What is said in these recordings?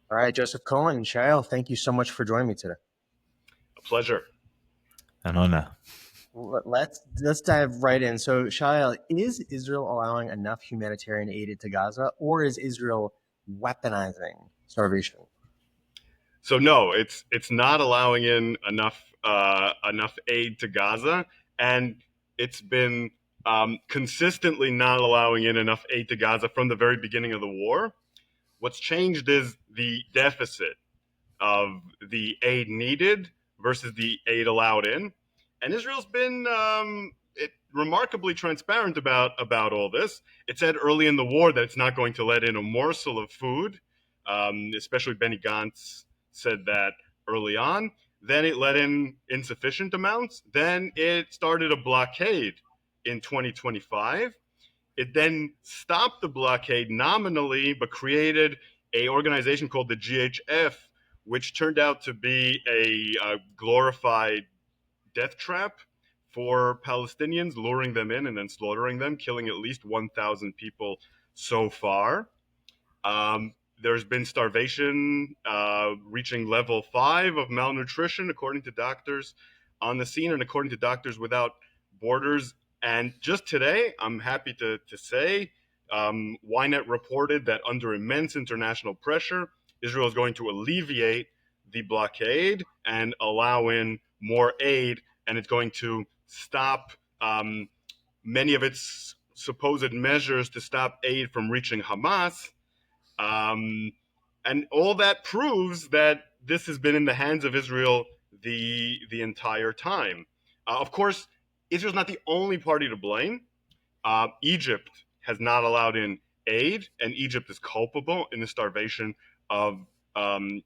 All right, Joseph Cohen and Shaiel, thank you so much for joining me today. A pleasure. An honor. Let's dive right in. So, Shaiel, is Israel allowing enough humanitarian aid to Gaza, or is Israel weaponizing starvation? So no, it's not allowing in enough aid to Gaza, and it's been consistently not allowing in enough aid to Gaza from the very beginning of the war. What's changed is the deficit of the aid needed versus the aid allowed in, and Israel's been remarkably transparent about all this. It said early in the war that it's not going to let in a morsel of food. Especially Benny Gantz said that early on. Then it let in insufficient amounts. Then it started a blockade in 2025. It then stopped the blockade nominally, but created a organization called the GHF, which turned out to be a glorified death trap for Palestinians, luring them in and then slaughtering them, killing at least 1,000 people so far. There's been starvation reaching level 5 of malnutrition, according to doctors on the scene and according to Doctors Without Borders. And just today, I'm happy to say, Ynet reported that under immense international pressure, Israel is going to alleviate the blockade and allow in more aid, and it's going to stop many of its supposed measures to stop aid from reaching Hamas. And all that proves that this has been in the hands of Israel the entire time. Of course, Israel's not the only party to blame. Egypt has not allowed in aid, and Egypt is culpable in the starvation of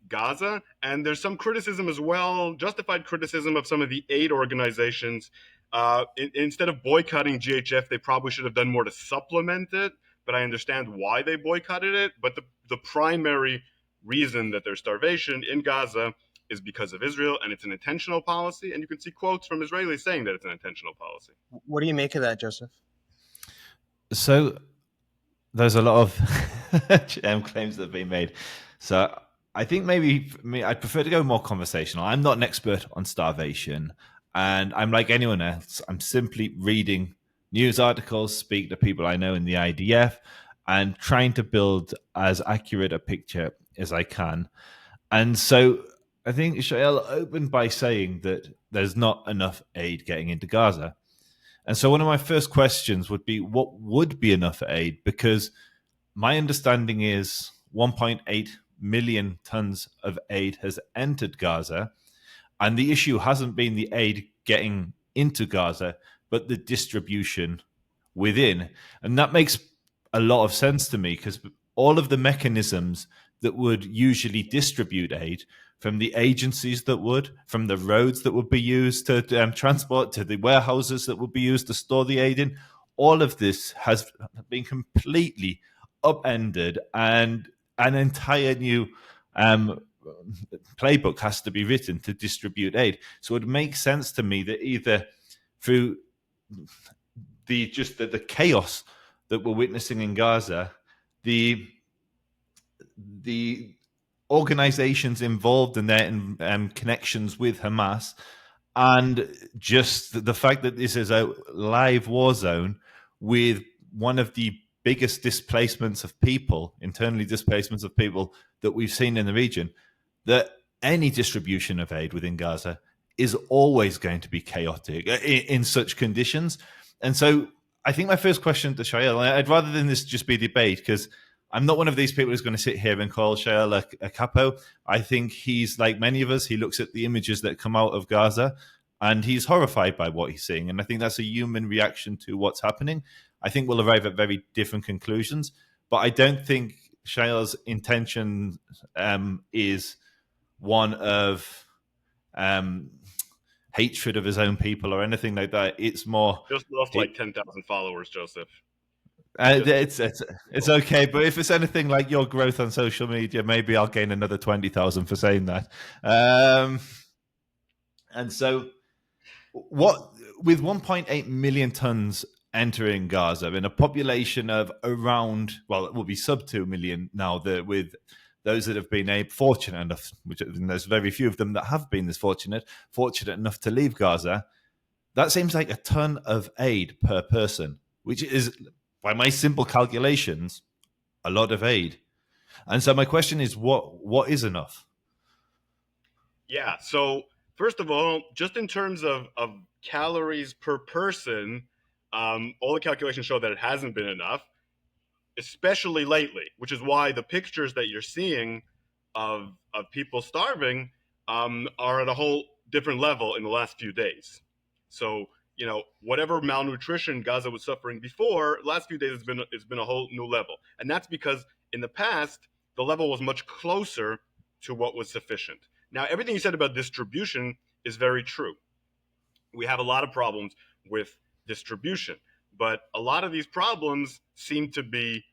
Gaza. And there's some criticism as well, justified criticism of some of the aid organizations. Instead of boycotting GHF, they probably should have done more to supplement it. But I understand why they boycotted it. But the primary reason that there's starvation in Gaza is because of Israel, and it's an intentional policy. And you can see quotes from Israelis saying that it's an intentional policy. What do you make of that, Joseph? So there's a lot of claims that have been made. So I think maybe for me, I'd prefer to go more conversational. I'm not an expert on starvation, and I'm like anyone else. I'm simply reading news articles, speak to people I know in the IDF, and trying to build as accurate a picture as I can. And so I think Shaiel opened by saying that there's not enough aid getting into Gaza. And so one of my first questions would be, what would be enough aid? Because my understanding is 1.8 million tons of aid has entered Gaza. And the issue hasn't been the aid getting into Gaza, but the distribution within. And that makes a lot of sense to me, because all of the mechanisms that would usually distribute aid, from the agencies that would, from the roads that would be used to transport, to the warehouses that would be used to store the aid in, all of this has been completely upended, and an entire new playbook has to be written to distribute aid. So it makes sense to me that either through the chaos that we're witnessing in Gaza, the organizations involved in their connections with Hamas, and just the fact that this is a live war zone with one of the biggest displacements of people, internally displacements of people that we've seen in the region, that any distribution of aid within Gaza is always going to be chaotic in such conditions. And so I think my first question to Shaiel, I'd rather than this just be debate, because I'm not one of these people who's going to sit here and call Shaiel a capo. I think he's like many of us. He looks at the images that come out of Gaza and he's horrified by what he's seeing. And I think that's a human reaction to what's happening. I think we'll arrive at very different conclusions, but I don't think Shaiel's intention is one of hatred of his own people or anything like that. It's more just lost like 10,000 followers, Joseph. It's okay, but if it's anything like your growth on social media, maybe I'll gain another 20,000 for saying that. And so, what with 1.8 million tons entering Gaza in a population of around, well, it will be sub 2 million now, with those that have been fortunate enough, and there's very few of them that have been this fortunate enough to leave Gaza, that seems like a ton of aid per person, which is, by my simple calculations, a lot of aid. And so my question is, what is enough? Yeah. So first of all, just in terms of calories per person, all the calculations show that it hasn't been enough, especially lately, which is why the pictures that you're seeing of people starving are at a whole different level in the last few days. So whatever malnutrition Gaza was suffering before, last few days it's been a whole new level, and that's because in the past the level was much closer to what was sufficient. Now, everything you said about distribution is very true. We have a lot of problems with distribution, but a lot of these problems seem to be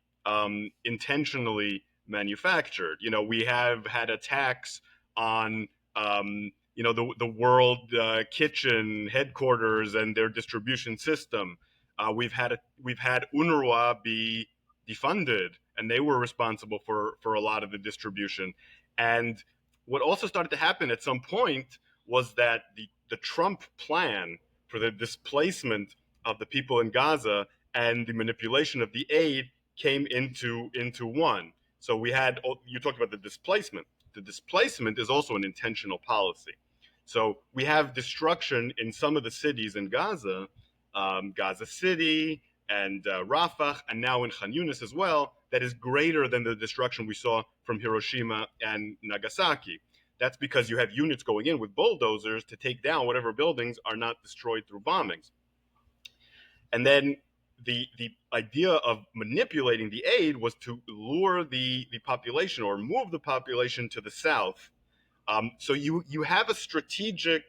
intentionally manufactured. We have had attacks on the World Kitchen headquarters and their distribution system. We've had UNRWA be defunded, and they were responsible for a lot of the distribution. And what also started to happen at some point was that the Trump plan for the displacement of the people in Gaza and the manipulation of the aid came into one. So you talked about the displacement. The displacement is also an intentional policy. So we have destruction in some of the cities in Gaza, Gaza City and Rafah, and now in Khan Yunis as well, that is greater than the destruction we saw from Hiroshima and Nagasaki. That's because you have units going in with bulldozers to take down whatever buildings are not destroyed through bombings. And then the idea of manipulating the aid was to lure the population or move the population to the south. So you have a strategic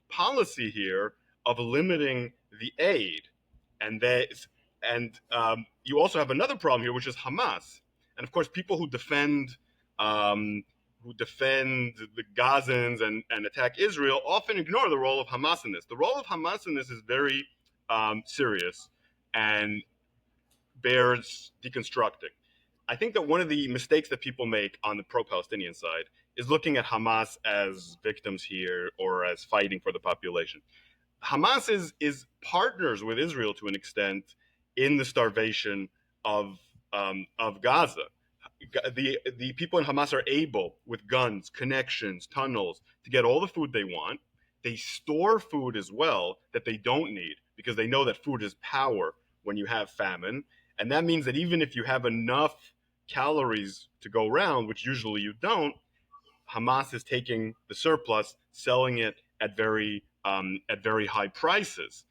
policy here of limiting the aid, and you also have another problem here, which is Hamas, and of course people who defend the Gazans and attack Israel often ignore the role of Hamas in this. The role of Hamas in this is very serious and bears deconstructing. I think that one of the mistakes that people make on the pro-Palestinian side is looking at Hamas as victims here or as fighting for the population. Hamas is partners with Israel to an extent in the starvation of Gaza. The people in Hamas are able, with guns, connections, tunnels, to get all the food they want. They store food as well that they don't need because they know that food is power when you have famine. And that means that even if you have enough calories to go around, which usually you don't, Hamas is taking the surplus, selling it at very high prices.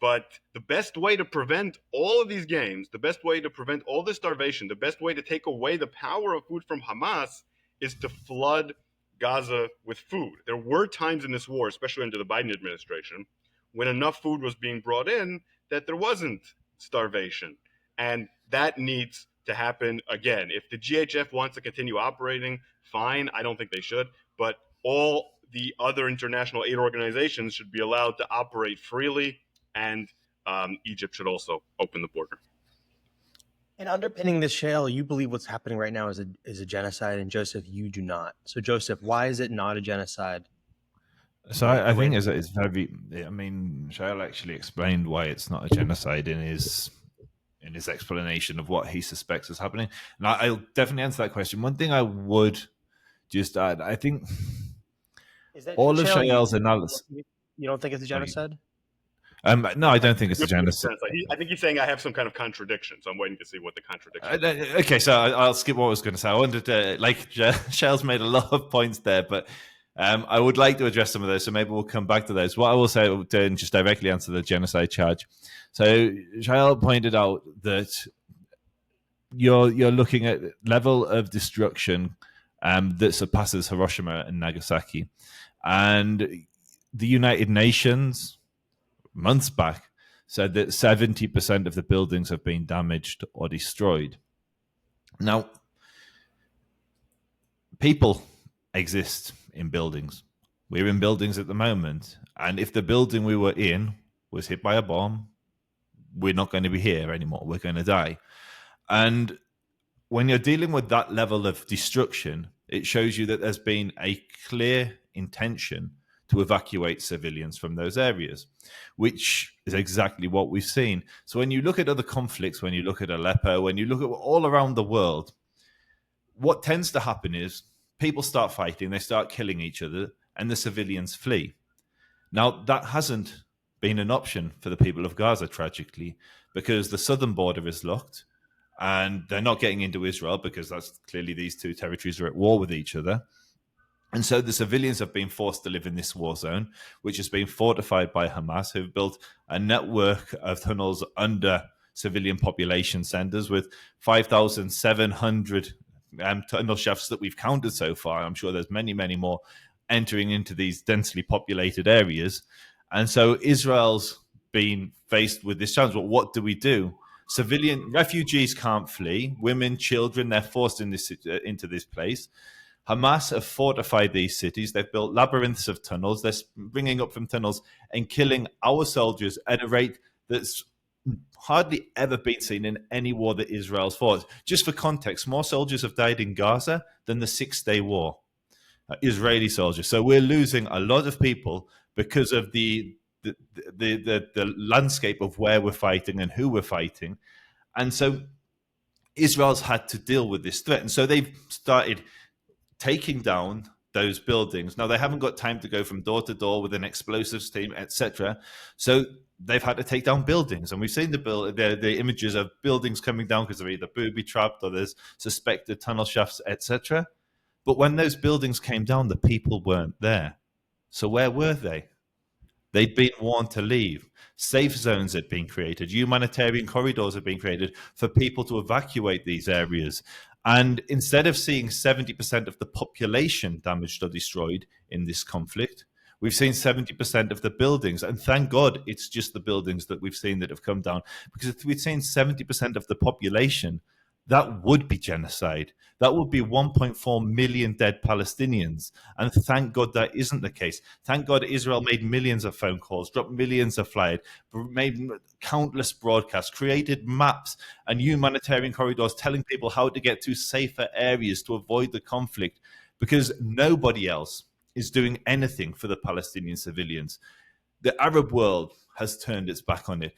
But the best way to prevent all of these games, the best way to prevent all this starvation, the best way to take away the power of food from Hamas is to flood Gaza with food. There were times in this war, especially under the Biden administration, when enough food was being brought in that there wasn't starvation. And that needs to happen again. If the GHF wants to continue operating, fine. I don't think they should. But all the other international aid organizations should be allowed to operate freely, and Egypt should also open the border. And underpinning this, Shaiel, you believe what's happening right now is a genocide, and Joseph, you do not. So, Joseph, why is it not a genocide? So I think it's very. I mean, Shaiel actually explained why it's not a genocide in his explanation of what he suspects is happening, and I'll definitely answer that question. One thing I would just add, I think all of Shaiel's analysis. You don't think it's a genocide? No, I don't think it's a genocide. I think he's saying I have some kind of contradiction, so I'm waiting to see what the contradiction is. Okay, so I'll skip what I was going to say. I wanted to, Shell's made a lot of points there, but I would like to address some of those, so maybe we'll come back to those. What I will say, and just directly answer the genocide charge. So Shell pointed out that you're looking at level of destruction that surpasses Hiroshima and Nagasaki. And the United Nations, months back, said that 70% of the buildings have been damaged or destroyed. Now, people exist in buildings. We're in buildings at the moment. And if the building we were in was hit by a bomb, we're not going to be here anymore. We're going to die. And when you're dealing with that level of destruction, It shows you that there's been a clear intention to evacuate civilians from those areas, which is exactly what we've seen. So when you look at other conflicts, when you look at Aleppo, when you look at all around the world, what tends to happen is people start fighting, they start killing each other, and the civilians flee. Now, that hasn't been an option for the people of Gaza, tragically, because the southern border is locked and they're not getting into Israel because that's clearly these two territories are at war with each other. And so the civilians have been forced to live in this war zone, which has been fortified by Hamas, who've built a network of tunnels under civilian population centers with 5,700 tunnel shafts that we've counted so far. I'm sure there's many, many more entering into these densely populated areas. And so Israel's been faced with this challenge. Well, what do we do? Civilian refugees can't flee. Women, children, they're forced into this place. Hamas have fortified these cities. They've built labyrinths of tunnels. They're bringing up from tunnels and killing our soldiers at a rate that's hardly ever been seen in any war that Israel's fought. Just for context, more soldiers have died in Gaza than the Six-Day War. Israeli soldiers. So we're losing a lot of people because of the landscape of where we're fighting and who we're fighting. And so Israel's had to deal with this threat. And so they've started taking down those buildings. Now, they haven't got time to go from door to door with an explosives team, etc. So they've had to take down buildings. And we've seen the images of buildings coming down because they're either booby-trapped or there's suspected tunnel shafts, etc. But when those buildings came down, the people weren't there. So where were they? They'd been warned to leave. Safe zones had been created. Humanitarian corridors had been created for people to evacuate these areas. And instead of seeing 70% of the population damaged or destroyed in this conflict, we've seen 70% of the buildings. And thank God it's just the buildings that we've seen that have come down. Because if we'd seen 70% of the population, that would be genocide. That would be 1.4 million dead Palestinians. And thank God that isn't the case. Thank God Israel made millions of phone calls, dropped millions of flyers, made countless broadcasts, created maps and humanitarian corridors telling people how to get to safer areas to avoid the conflict, because nobody else is doing anything for the Palestinian civilians. The Arab world has turned its back on it.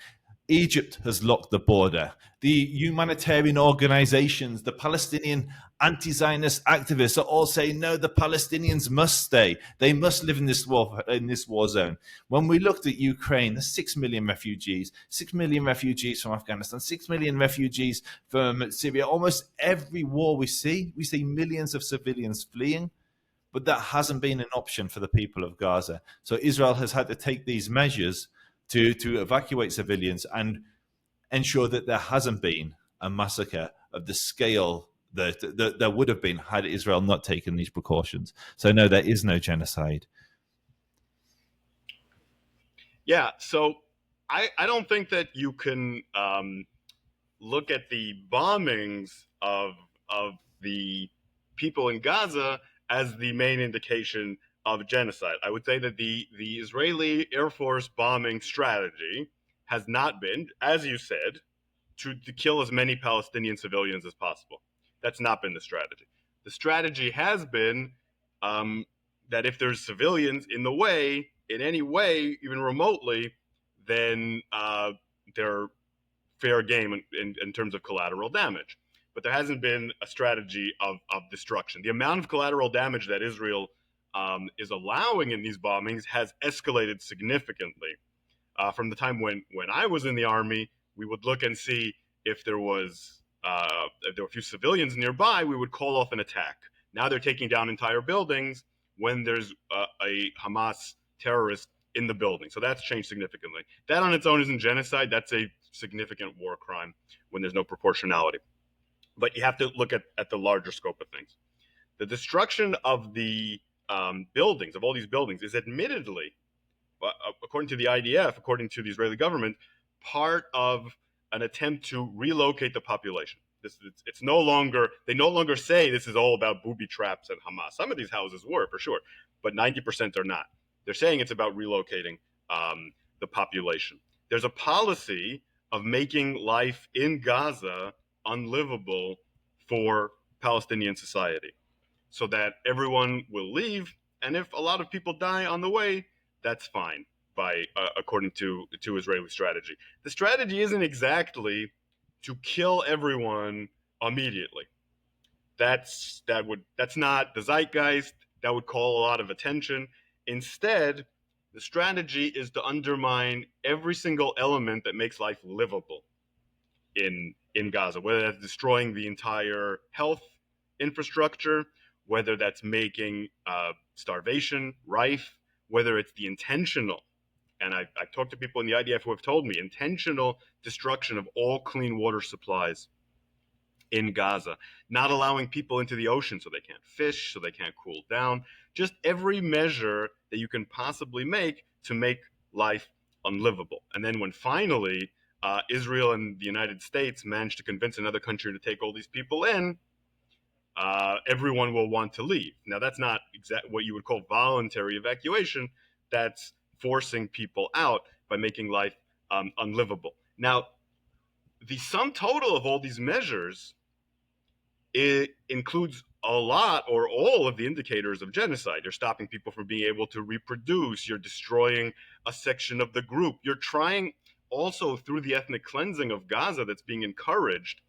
Egypt has locked the border. The humanitarian organizations, the Palestinian anti-Zionist activists are all saying, no, the Palestinians must stay. They must live in this war zone. When we looked at Ukraine, there's 6 million refugees, 6 million refugees from Afghanistan, 6 million refugees from Syria. Almost every war we see millions of civilians fleeing. But that hasn't been an option for the people of Gaza. So Israel has had to take these measures to evacuate civilians and ensure that there hasn't been a massacre of the scale that there would have been had Israel not taken these precautions. So no, there is no genocide. Yeah, so I don't think that you can look at the bombings of the people in Gaza as the main indication of genocide. I would say that the Israeli Air Force bombing strategy has not been, as you said, to kill as many Palestinian civilians as possible. That's not been the strategy. The strategy has been that if there's civilians in the way, in any way, even remotely, then they're fair game in terms of collateral damage. But there hasn't been a strategy of destruction. The amount of collateral damage that Israel is allowing in these bombings has escalated significantly. From the time when I was in the army, we would look and see if there were a few civilians nearby, we would call off an attack. Now they're taking down entire buildings when there's a Hamas terrorist in the building. So that's changed significantly. That on its own isn't genocide. That's a significant war crime when there's no proportionality. But you have to look at the larger scope of things. The destruction of the buildings, of all these buildings, is admittedly, according to the IDF, according to the Israeli government, part of an attempt to relocate the population. It's no longer, they no longer say this is all about booby traps and Hamas. Some of these houses were, for sure, but 90% are not. They're saying it's about relocating the population. There's a policy of making life in Gaza unlivable for Palestinian society. so that everyone will leave. And if a lot of people die on the way, that's fine, according to Israeli strategy. The strategy isn't exactly to kill everyone immediately. That's not the zeitgeist. That would call a lot of attention. Instead, the strategy is to undermine every single element that makes life livable in Gaza, whether that's destroying the entire health infrastructure, whether that's making starvation rife, whether it's the intentional, and I talked to people in the IDF who have told me, intentional destruction of all clean water supplies in Gaza, not allowing people into the ocean so they can't fish, so they can't cool down, just every measure that you can possibly make to make life unlivable. And then when finally Israel and the United States manage to convince another country to take all these people in, everyone will want to leave. Now, that's not exactly what you would call voluntary evacuation. That's forcing people out by making life unlivable. Now, the sum total of all these measures, it includes a lot or all of the indicators of genocide. You're stopping people from being able to reproduce. You're destroying a section of the group. You're trying also, through the ethnic cleansing of Gaza that's being encouraged,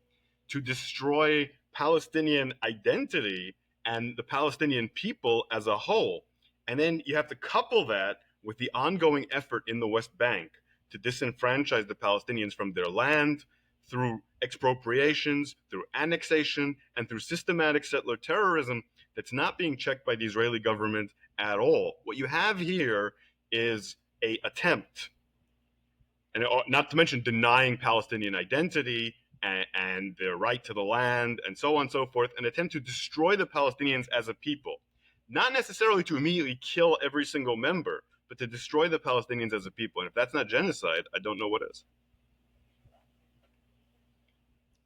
to destroy Palestinian identity and the Palestinian people as a whole. And then you have to couple that with the ongoing effort in the West Bank to disenfranchise the Palestinians from their land through expropriations, through annexation, and through systematic settler terrorism that's not being checked by the Israeli government at all. What you have here is an attempt, and not to mention denying Palestinian identity and their right to the land, and so on and so forth, an attempt to destroy the Palestinians as a people. Not necessarily to immediately kill every single member, but to destroy the Palestinians as a people. And if that's not genocide, I don't know what is.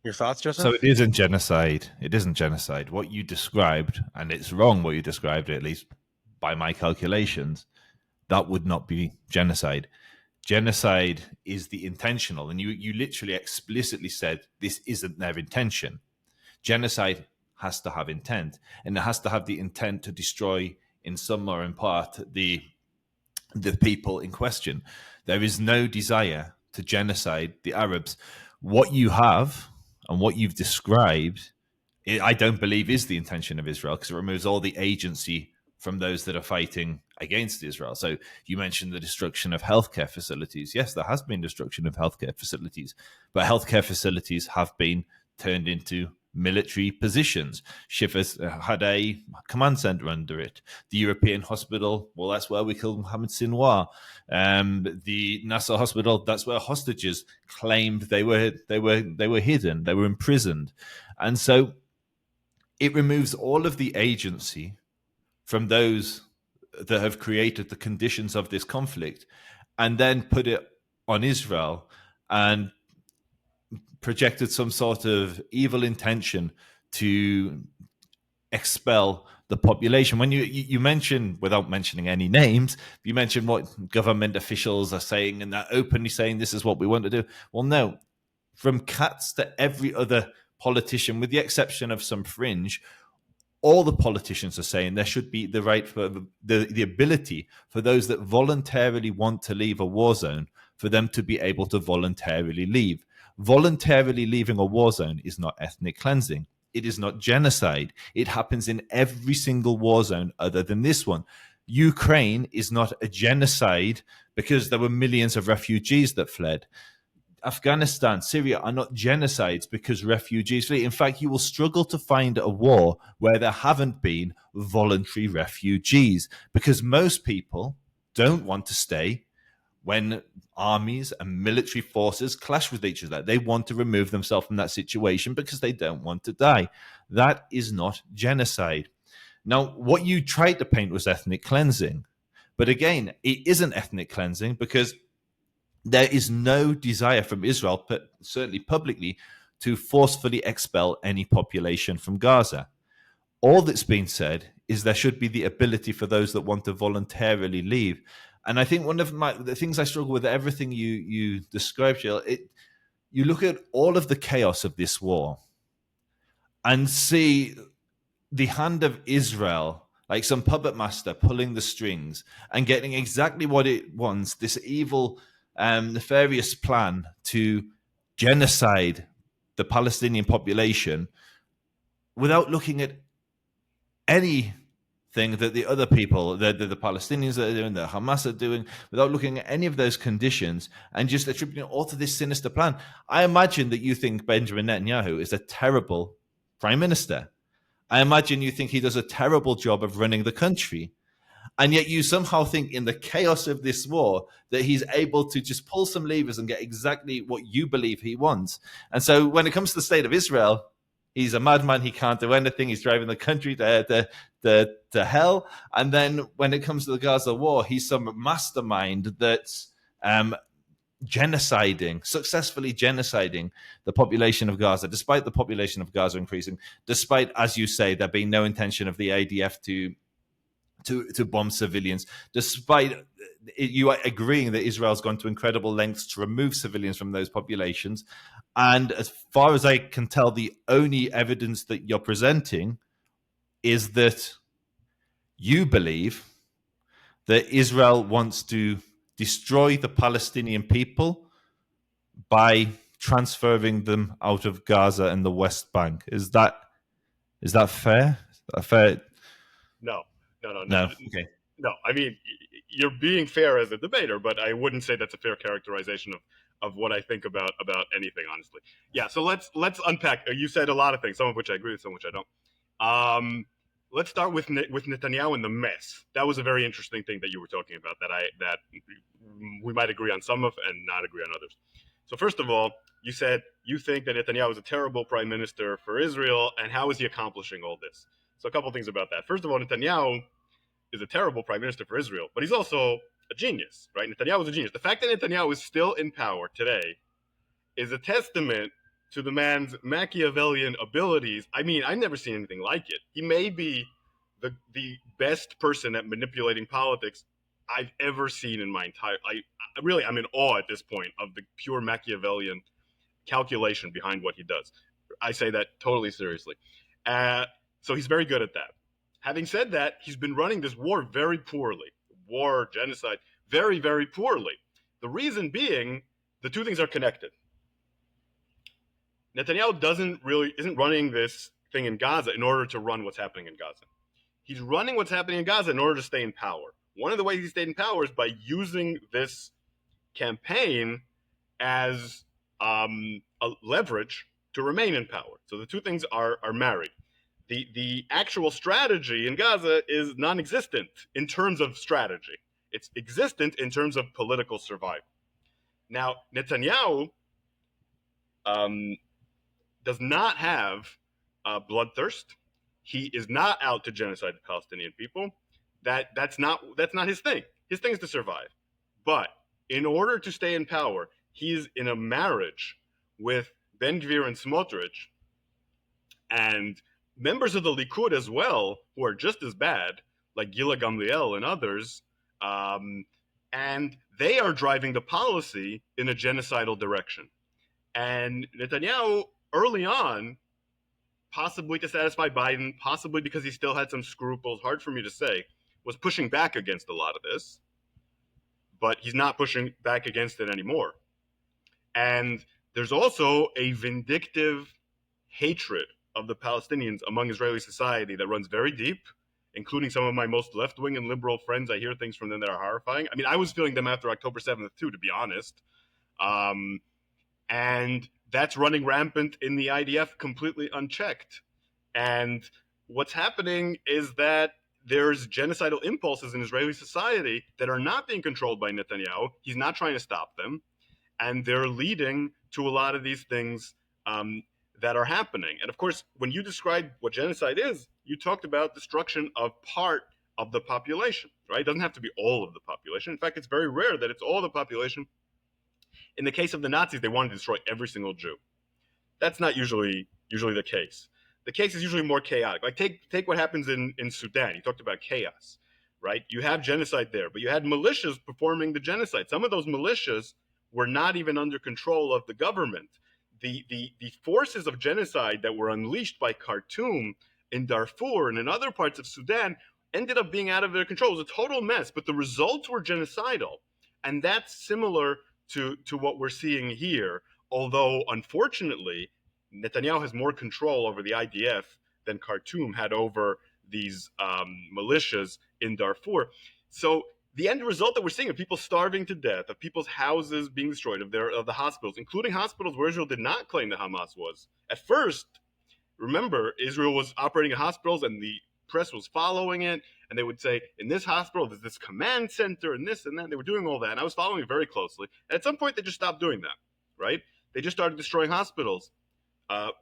Your thoughts, Joseph? So it isn't genocide. It isn't genocide. What you described, and it's wrong what you described, at least by my calculations, that would not be genocide. Genocide is the intentional, and you literally explicitly said this isn't their intention. Genocide has to have intent, and it has to have the intent to destroy in some or in part the people in question. There is no desire to genocide the Arabs. What you have and what you've described, I don't believe is the intention of Israel, because it removes all the agency from those that are fighting against Israel. So you mentioned the destruction of healthcare facilities. Yes, there has been destruction of healthcare facilities, but healthcare facilities have been turned into military positions. Shifas had a command center under it. The European hospital, well, that's where we killed Mohammed Sinwar. The Nasser hospital, that's where hostages claimed they were hidden, they were imprisoned. And so it removes all of the agency from those that have created the conditions of this conflict, and then put it on Israel and projected some sort of evil intention to expel the population. When you mention, without mentioning any names, you mention what government officials are saying, and they're openly saying this is what we want to do. Well, no, from Katz to every other politician, with the exception of some fringe, all the politicians are saying there should be the right for the ability for those that voluntarily want to leave a war zone, for them to be able to voluntarily leave. Voluntarily leaving a war zone is not ethnic cleansing. It is not genocide. It happens in every single war zone other than this one. Ukraine is not a genocide because there were millions of refugees that fled. Afghanistan, Syria are not genocides because refugees flee. In fact, you will struggle to find a war where there haven't been voluntary refugees, because most people don't want to stay when armies and military forces clash with each other. They want to remove themselves from that situation because they don't want to die. That is not genocide. Now, what you tried to paint was ethnic cleansing. But again, it isn't ethnic cleansing because there is no desire from Israel, certainly publicly, to forcefully expel any population from Gaza. All that's been said is there should be the ability for those that want to voluntarily leave. And I think one of the things I struggle with, everything you described, Jill, you look at all of the chaos of this war and see the hand of Israel, like some puppet master pulling the strings and getting exactly what it wants, this evil, nefarious plan to genocide the Palestinian population without looking at anything that the other people, the Palestinians that are doing, the Hamas are doing, without looking at any of those conditions and just attributing it all to this sinister plan. I imagine that you think Benjamin Netanyahu is a terrible prime minister. I imagine you think he does a terrible job of running the country. And yet you somehow think in the chaos of this war that he's able to just pull some levers and get exactly what you believe he wants. And so when it comes to the state of Israel, he's a madman. He can't do anything. He's driving the country to hell. And then when it comes to the Gaza war, he's some mastermind that's successfully genociding the population of Gaza, despite the population of Gaza increasing, despite, as you say, there being no intention of the ADF to bomb civilians, despite you agreeing that Israel's gone to incredible lengths to remove civilians from those populations. And as far as I can tell, the only evidence that you're presenting is that you believe that Israel wants to destroy the Palestinian people by transferring them out of Gaza and the West Bank. Is that fair? No. Okay. No, I mean, you're being fair as a debater, but I wouldn't say that's a fair characterization of what I think about anything, honestly. Yeah, so let's unpack. You said a lot of things, some of which I agree with, some of which I don't. Let's start with Netanyahu and the mess. That was a very interesting thing that you were talking about that we might agree on some of and not agree on others. So first of all, you said you think that Netanyahu is a terrible prime minister for Israel, and how is he accomplishing all this? So a couple things about that. First of all, Netanyahu is a terrible prime minister for Israel, but he's also a genius, right? Netanyahu is a genius. The fact that Netanyahu is still in power today is a testament to the man's Machiavellian abilities. I mean, I've never seen anything like it. He may be the best person at manipulating politics I've ever seen in my entire. I'm in awe at this point of the pure Machiavellian calculation behind what he does. I say that totally seriously. So he's very good at that. Having said that, he's been running this war very poorly. War, genocide, very, very poorly. The reason being, the two things are connected. Netanyahu isn't running this thing in Gaza in order to run what's happening in Gaza. He's running what's happening in Gaza in order to stay in power. One of the ways he stayed in power is by using this campaign as a leverage to remain in power. So the two things are married. The actual strategy in Gaza is non-existent in terms of strategy. It's existent in terms of political survival. Now, Netanyahu does not have bloodthirst. He is not out to genocide the Palestinian people. That's not his thing. His thing is to survive. But in order to stay in power, he's in a marriage with Ben-Gvir and Smotrich, and members of the Likud as well, who are just as bad, like Gila Gamliel and others, and they are driving the policy in a genocidal direction. And Netanyahu, early on, possibly to satisfy Biden, possibly because he still had some scruples, hard for me to say, was pushing back against a lot of this, but he's not pushing back against it anymore. And there's also a vindictive hatred of the Palestinians among Israeli society that runs very deep, including some of my most left-wing and liberal friends. I hear things from them that are horrifying. I mean, I was feeling them after October 7th too, to be honest. And that's running rampant in the IDF completely unchecked. And what's happening is that there's genocidal impulses in Israeli society that are not being controlled by Netanyahu. He's not trying to stop them. And they're leading to a lot of these things that are happening. And of course, when you described what genocide is, you talked about destruction of part of the population, right? It doesn't have to be all of the population. In fact, it's very rare that it's all the population. In the case of the Nazis, they wanted to destroy every single Jew. That's not usually the case. The case is usually more chaotic. Like take what happens in Sudan. You talked about chaos, right? You have genocide there, but you had militias performing the genocide. Some of those militias were not even under control of the government. The forces of genocide that were unleashed by Khartoum in Darfur and in other parts of Sudan ended up being out of their control. It was a total mess, but the results were genocidal. And that's similar to what we're seeing here, although unfortunately, Netanyahu has more control over the IDF than Khartoum had over these militias in Darfur. So the end result that we're seeing of people starving to death, of people's houses being destroyed, of the hospitals, including hospitals where Israel did not claim that Hamas was. At first, remember, Israel was operating in hospitals and the press was following it, and they would say, in this hospital, there's this command center and this and that. They were doing all that, and I was following it very closely. And at some point, they just stopped doing that, right? They just started destroying hospitals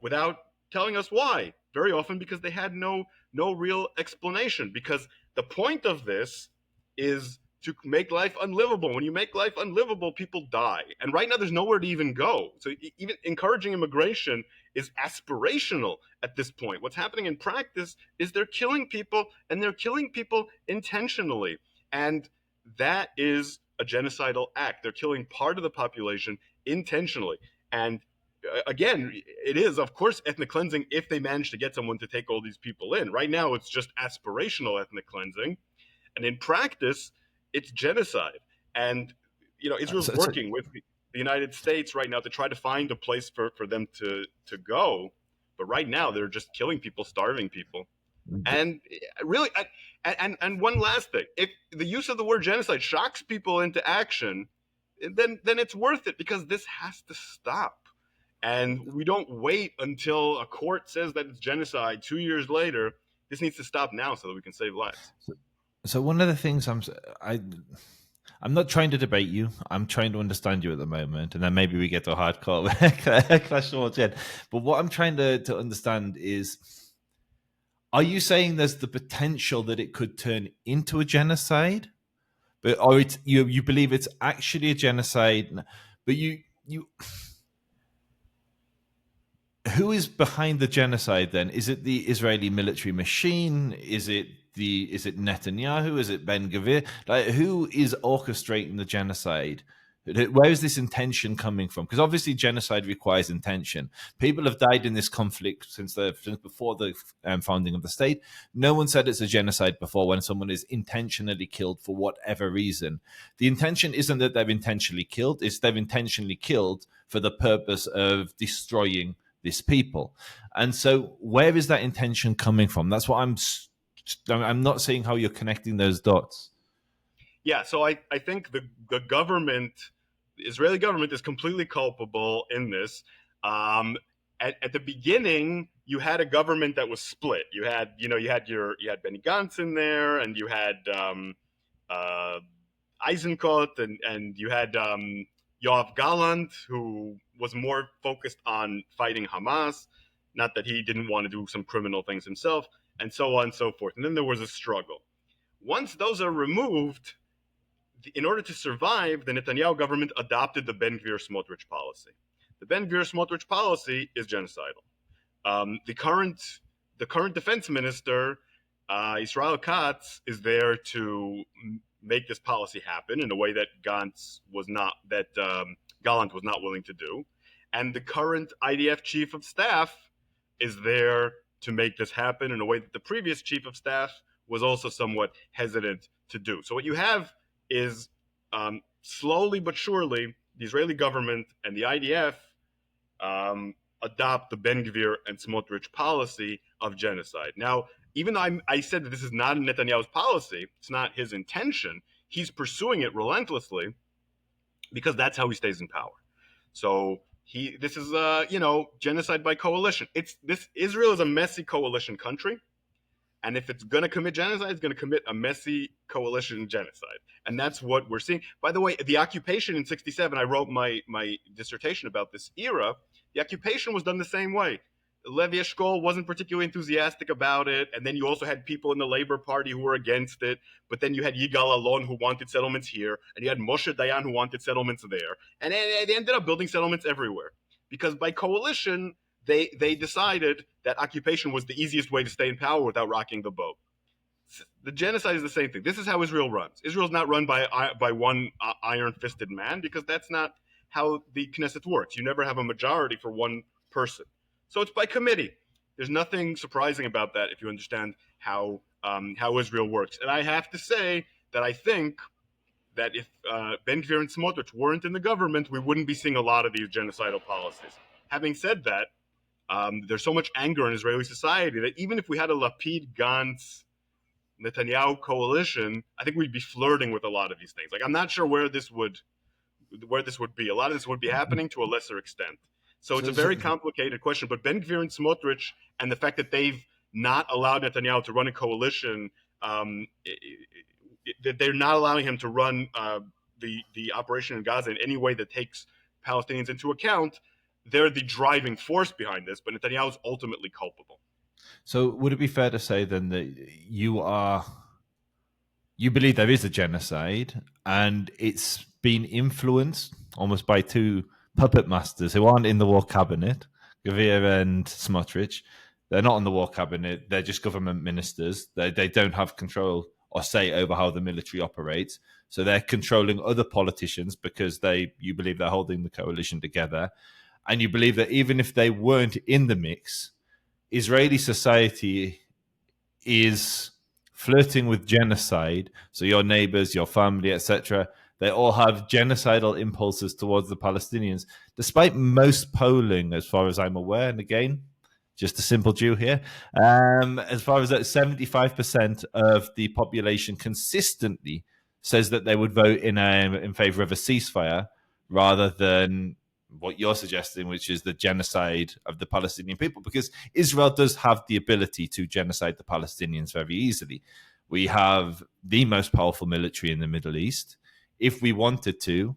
without telling us why, very often because they had no real explanation, because the point of this is to make life unlivable. When you make life unlivable, people die. And right now, there's nowhere to even go. So even encouraging immigration is aspirational at this point. What's happening in practice is they're killing people, and they're killing people intentionally. And that is a genocidal act. They're killing part of the population intentionally. And again, it is, of course, ethnic cleansing if they manage to get someone to take all these people in. Right now, it's just aspirational ethnic cleansing. And in practice, it's genocide. And, Israel's working with the United States right now to try to find a place for them to go. But right now, they're just killing people, starving people. And really, and one last thing, if the use of the word genocide shocks people into action, then it's worth it, because this has to stop. And we don't wait until a court says that it's genocide 2 years later. This needs to stop now so that we can save lives. So one of the things I'm not trying to debate you. I'm trying to understand you at the moment, and then maybe we get to a hardcore clash towards the end. But what I'm trying to understand is, are you saying there's the potential that it could turn into a genocide, or you believe it's actually a genocide? But you who is behind the genocide then? Is it the Israeli military machine? Is it Netanyahu? Is it Ben-Gvir? Like, who is orchestrating the genocide? Where is this intention coming from? Because obviously genocide requires intention. People have died in this conflict since before the founding of the state. No one said it's a genocide before when someone is intentionally killed for whatever reason. The intention isn't that they've intentionally killed, it's they've intentionally killed for the purpose of destroying this people. And so where is that intention coming from? That's what I'm not seeing how you're connecting those dots. Yeah, so I think the government, the Israeli government, is completely culpable in this. At the beginning, you had a government that was split. You had Benny Gantz in there, and you had Eisenkot, and you had Yoav Gallant, who was more focused on fighting Hamas, not that he didn't want to do some criminal things himself, and so on and so forth. And then there was a struggle. Once those are removed, in order to survive, the Netanyahu government adopted the Ben-Gvir-Smotrich policy. The Ben-Gvir-Smotrich policy is genocidal. The current defense minister, Israel Katz, is there to make this policy happen in a way that Gallant was not willing to do. And the current IDF chief of staff is there to make this happen in a way that the previous chief of staff was also somewhat hesitant to do. So what you have is slowly but surely the Israeli government and the IDF adopt the Ben-Gvir and Smotrich policy of genocide. Now, even though I said that this is not Netanyahu's policy, it's not his intention, he's pursuing it relentlessly because that's how he stays in power. So this is genocide by coalition. Israel is a messy coalition country. And if it's going to commit genocide, it's going to commit a messy coalition genocide. And that's what we're seeing. By the way, the occupation in 1967, I wrote my dissertation about this era. The occupation was done the same way. Levi Eshkol wasn't particularly enthusiastic about it. And then you also had people in the Labor Party who were against it. But then you had Yigal Allon who wanted settlements here. And you had Moshe Dayan who wanted settlements there. And they ended up building settlements everywhere. Because by coalition, they decided that occupation was the easiest way to stay in power without rocking the boat. The genocide is the same thing. This is how Israel runs. Israel's not run by one iron-fisted man, because that's not how the Knesset works. You never have a majority for one person. So it's by committee. There's nothing surprising about that if you understand how Israel works. And I have to say that I think that if Ben-Gvir and Smotrich weren't in the government, we wouldn't be seeing a lot of these genocidal policies. Having said that, there's so much anger in Israeli society that even if we had a Lapid, Gantz, Netanyahu coalition, I think we'd be flirting with a lot of these things. Like, I'm not sure where this would be. A lot of this would be happening to a lesser extent. So it's a very complicated question. But Ben-Gvir and Smotrich, and the fact that they've not allowed Netanyahu to run a coalition, they're not allowing him to run the operation in Gaza in any way that takes Palestinians into account. They're the driving force behind this, but Netanyahu is ultimately culpable. So would it be fair to say then that you believe there is a genocide and it's been influenced almost by two puppet masters who aren't in the war cabinet, Gvir and Smotrich? They're not in the war cabinet. They're just government ministers. They don't have control or say over how the military operates. So they're controlling other politicians because you believe they're holding the coalition together. And you believe that even if they weren't in the mix, Israeli society is flirting with genocide. So your neighbors, your family, etc., they all have genocidal impulses towards the Palestinians, despite most polling, as far as I'm aware. And again, just a simple Jew here. As far as that, 75% of the population consistently says that they would vote in favor of a ceasefire rather than what you're suggesting, which is the genocide of the Palestinian people, because Israel does have the ability to genocide the Palestinians very easily. We have the most powerful military in the Middle East. If we wanted to,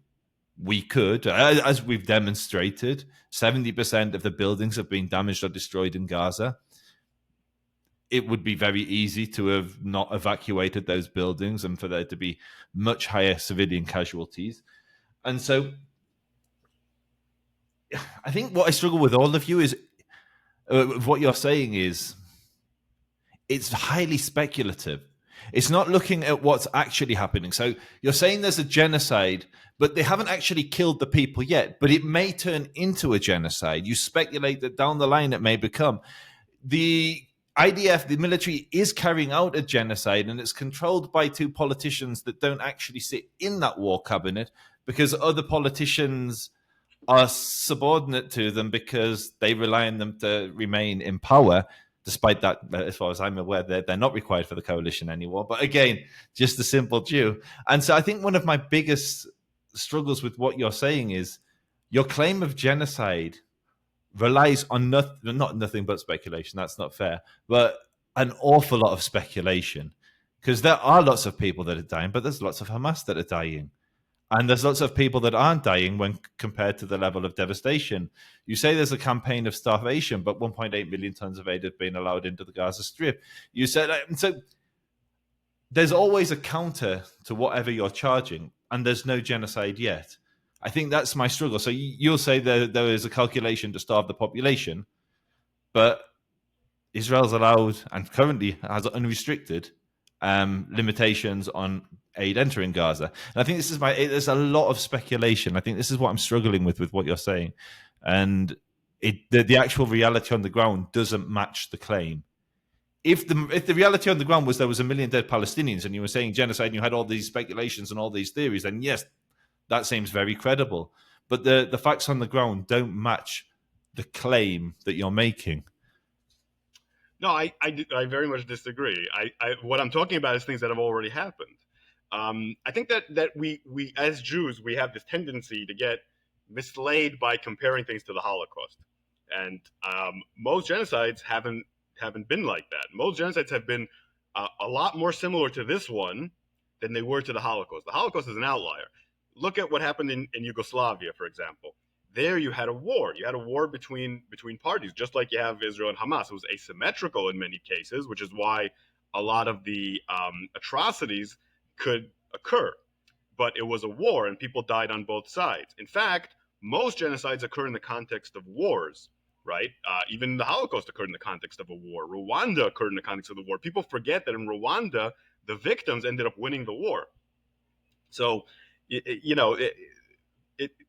we could, as we've demonstrated. 70% of the buildings have been damaged or destroyed in Gaza. It would be very easy to have not evacuated those buildings and for there to be much higher civilian casualties. And so I think what I struggle with all of you is what you're saying is it's highly speculative. It's not looking at what's actually happening. So you're saying there's a genocide, but they haven't actually killed the people yet, but it may turn into a genocide. You speculate that down the line it may become. The IDF, the military, is carrying out a genocide, and it's controlled by two politicians that don't actually sit in that war cabinet because other politicians are subordinate to them because they rely on them to remain in power. Despite that, as far as I'm aware, they're not required for the coalition anymore. But again, just a simple Jew. And so I think one of my biggest struggles with what you're saying is your claim of genocide relies on nothing but speculation. That's not fair. But an awful lot of speculation. Because there are lots of people that are dying, but there's lots of Hamas that are dying. And there's lots of people that aren't dying when compared to the level of devastation. You say there's a campaign of starvation, but 1.8 million tons of aid have been allowed into the Gaza Strip. You said so. There's always a counter to whatever you're charging, and there's no genocide yet. I think that's my struggle. So you'll say there is a calculation to starve the population, but Israel's allowed and currently has unrestricted limitations on aid entering Gaza. And I think there's a lot of speculation. I think this is what I'm struggling with what you're saying. And the actual reality on the ground doesn't match the claim. If the reality on the ground was there was 1 million dead Palestinians and you were saying genocide and you had all these speculations and all these theories, then yes, that seems very credible. But the facts on the ground don't match the claim that you're making. No, I very much disagree. What I'm talking about is things that have already happened. I think that we as Jews, we have this tendency to get misled by comparing things to the Holocaust, and most genocides haven't been like that. Most genocides have been a lot more similar to this one than they were to the Holocaust. The Holocaust is an outlier. Look at what happened in Yugoslavia, for example. There you had a war. You had a war between parties, just like you have Israel and Hamas. It was asymmetrical in many cases, which is why a lot of the atrocities could occur. But it was a war, and people died on both sides. In fact, most genocides occur in the context of wars, right? Even the Holocaust occurred in the context of a war. Rwanda occurred in the context of the war. People forget that in Rwanda, the victims ended up winning the war. So,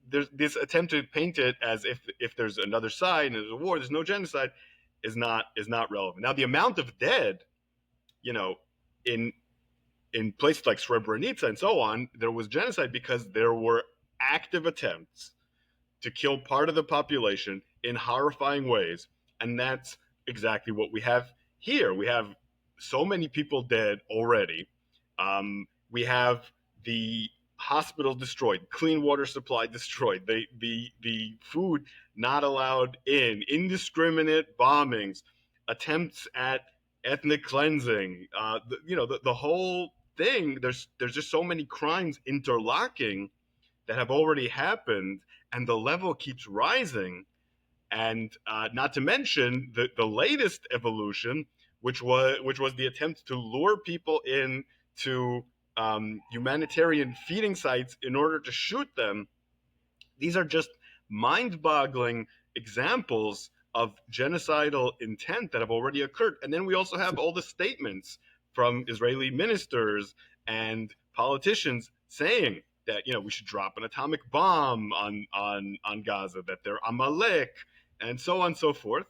there's this attempt to paint it as if there's another side and there's a war, there's no genocide. is not relevant. Now, the amount of dead, in places like Srebrenica and so on, there was genocide because there were active attempts to kill part of the population in horrifying ways, and that's exactly what we have here. We have so many people dead already. We have the hospital destroyed, clean water supply destroyed, the food not allowed in, indiscriminate bombings, attempts at ethnic cleansing. The whole thing. There's just so many crimes interlocking that have already happened, and the level keeps rising. And not to mention the latest evolution, which was the attempt to lure people in to humanitarian feeding sites in order to shoot them. These are just mind-boggling examples of genocidal intent that have already occurred. And then we also have all the statements from Israeli ministers and politicians saying that we should drop an atomic bomb on Gaza, that they're Amalek, and so on and so forth.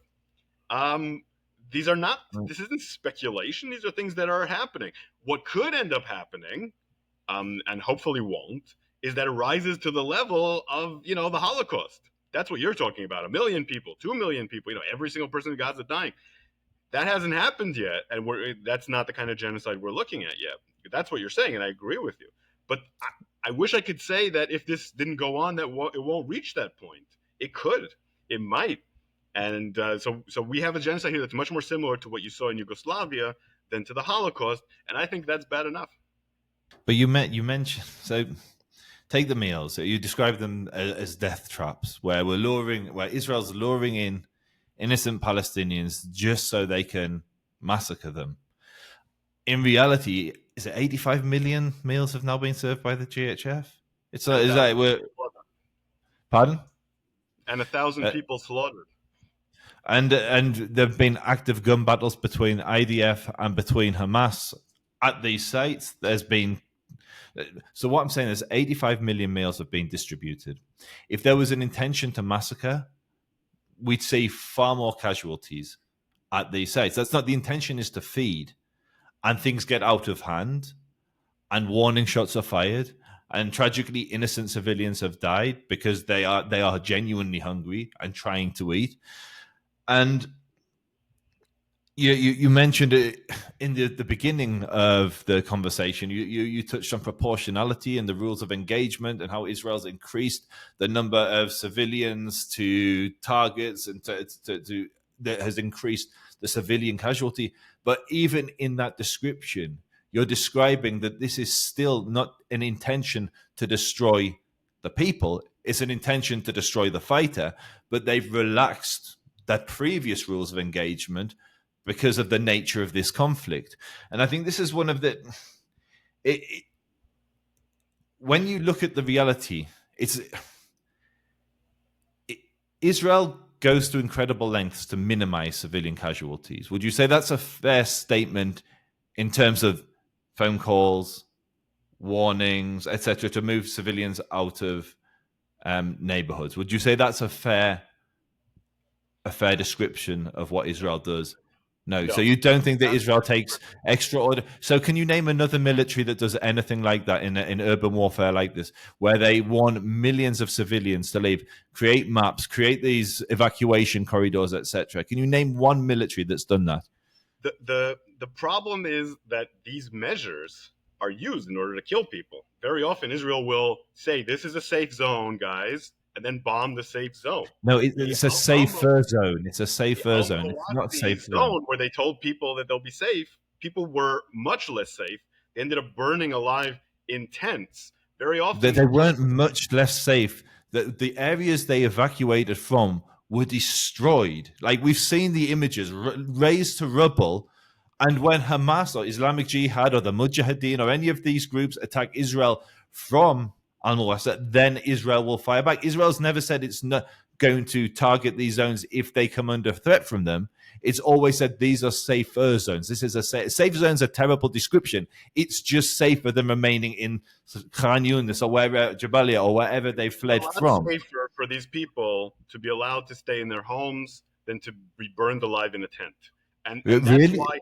These are not. This isn't speculation. These are things that are happening. What could end up happening, and hopefully won't, is that it rises to the level of the Holocaust. That's what you're talking about. 1 million people, 2 million people. Every single person in Gaza dying. That hasn't happened yet, and that's not the kind of genocide we're looking at yet. That's what you're saying, and I agree with you. But I wish I could say that if this didn't go on, that it won't reach that point. It could. It might. And so we have a genocide here that's much more similar to what you saw in Yugoslavia than to the Holocaust, and I think that's bad enough. But you mentioned, so take the meals. So you describe them as death traps, where Israel's luring in innocent Palestinians just so they can massacre them. In reality, is it 85 million meals have now been served by the GHF? Pardon? And 1,000 people slaughtered. And there have been active gun battles between IDF and between Hamas at these sites. So what I'm saying is 85 million meals have been distributed. If there was an intention to massacre, we'd see far more casualties at these sites. That's not the intention, is to feed. And things get out of hand, and warning shots are fired, and tragically innocent civilians have died because they are genuinely hungry and trying to eat. And you mentioned it in the beginning of the conversation. You touched on proportionality and the rules of engagement, and how Israel's increased the number of civilians to targets, and that has increased the civilian casualty. But even in that description, you're describing that this is still not an intention to destroy the people. It's an intention to destroy the fighter, but they've relaxed that previous rules of engagement because of the nature of this conflict. And I think this is one of when you look at the reality, Israel goes to incredible lengths to minimize civilian casualties. Would you say that's a fair statement in terms of phone calls, warnings, etc., to move civilians out of neighborhoods? Would you say that's a fair description of what Israel does? No. So you don't think that Israel takes extra order? So can you name another military that does anything like that in urban warfare like this, where they want millions of civilians to leave, create maps, create these evacuation corridors, etc.? Can you name one military that's done that? The problem is that these measures are used in order to kill people. Very often, Israel will say, "This is a safe zone, guys," and then bomb the safe zone. No, it's a safer zone. It's a safer zone. It's not a safe zone. Where they told people that they'll be safe, people were much less safe. They ended up burning alive in tents. Very often, they weren't much less safe. The areas they evacuated from were destroyed. Like, we've seen the images, razed to rubble. And when Hamas or Islamic Jihad or the Mujahideen or any of these groups attack Israel from Al-Wasa, then Israel will fire back. Israel's never said it's not going to target these zones if they come under threat from them. It's always said these are safer zones. This is safe zone's a terrible description. It's just safer than remaining in Khan Yunis or wherever, Jabalia or wherever they fled from. It's safer for these people to be allowed to stay in their homes, than to be burned alive in a tent. And that's Really? why.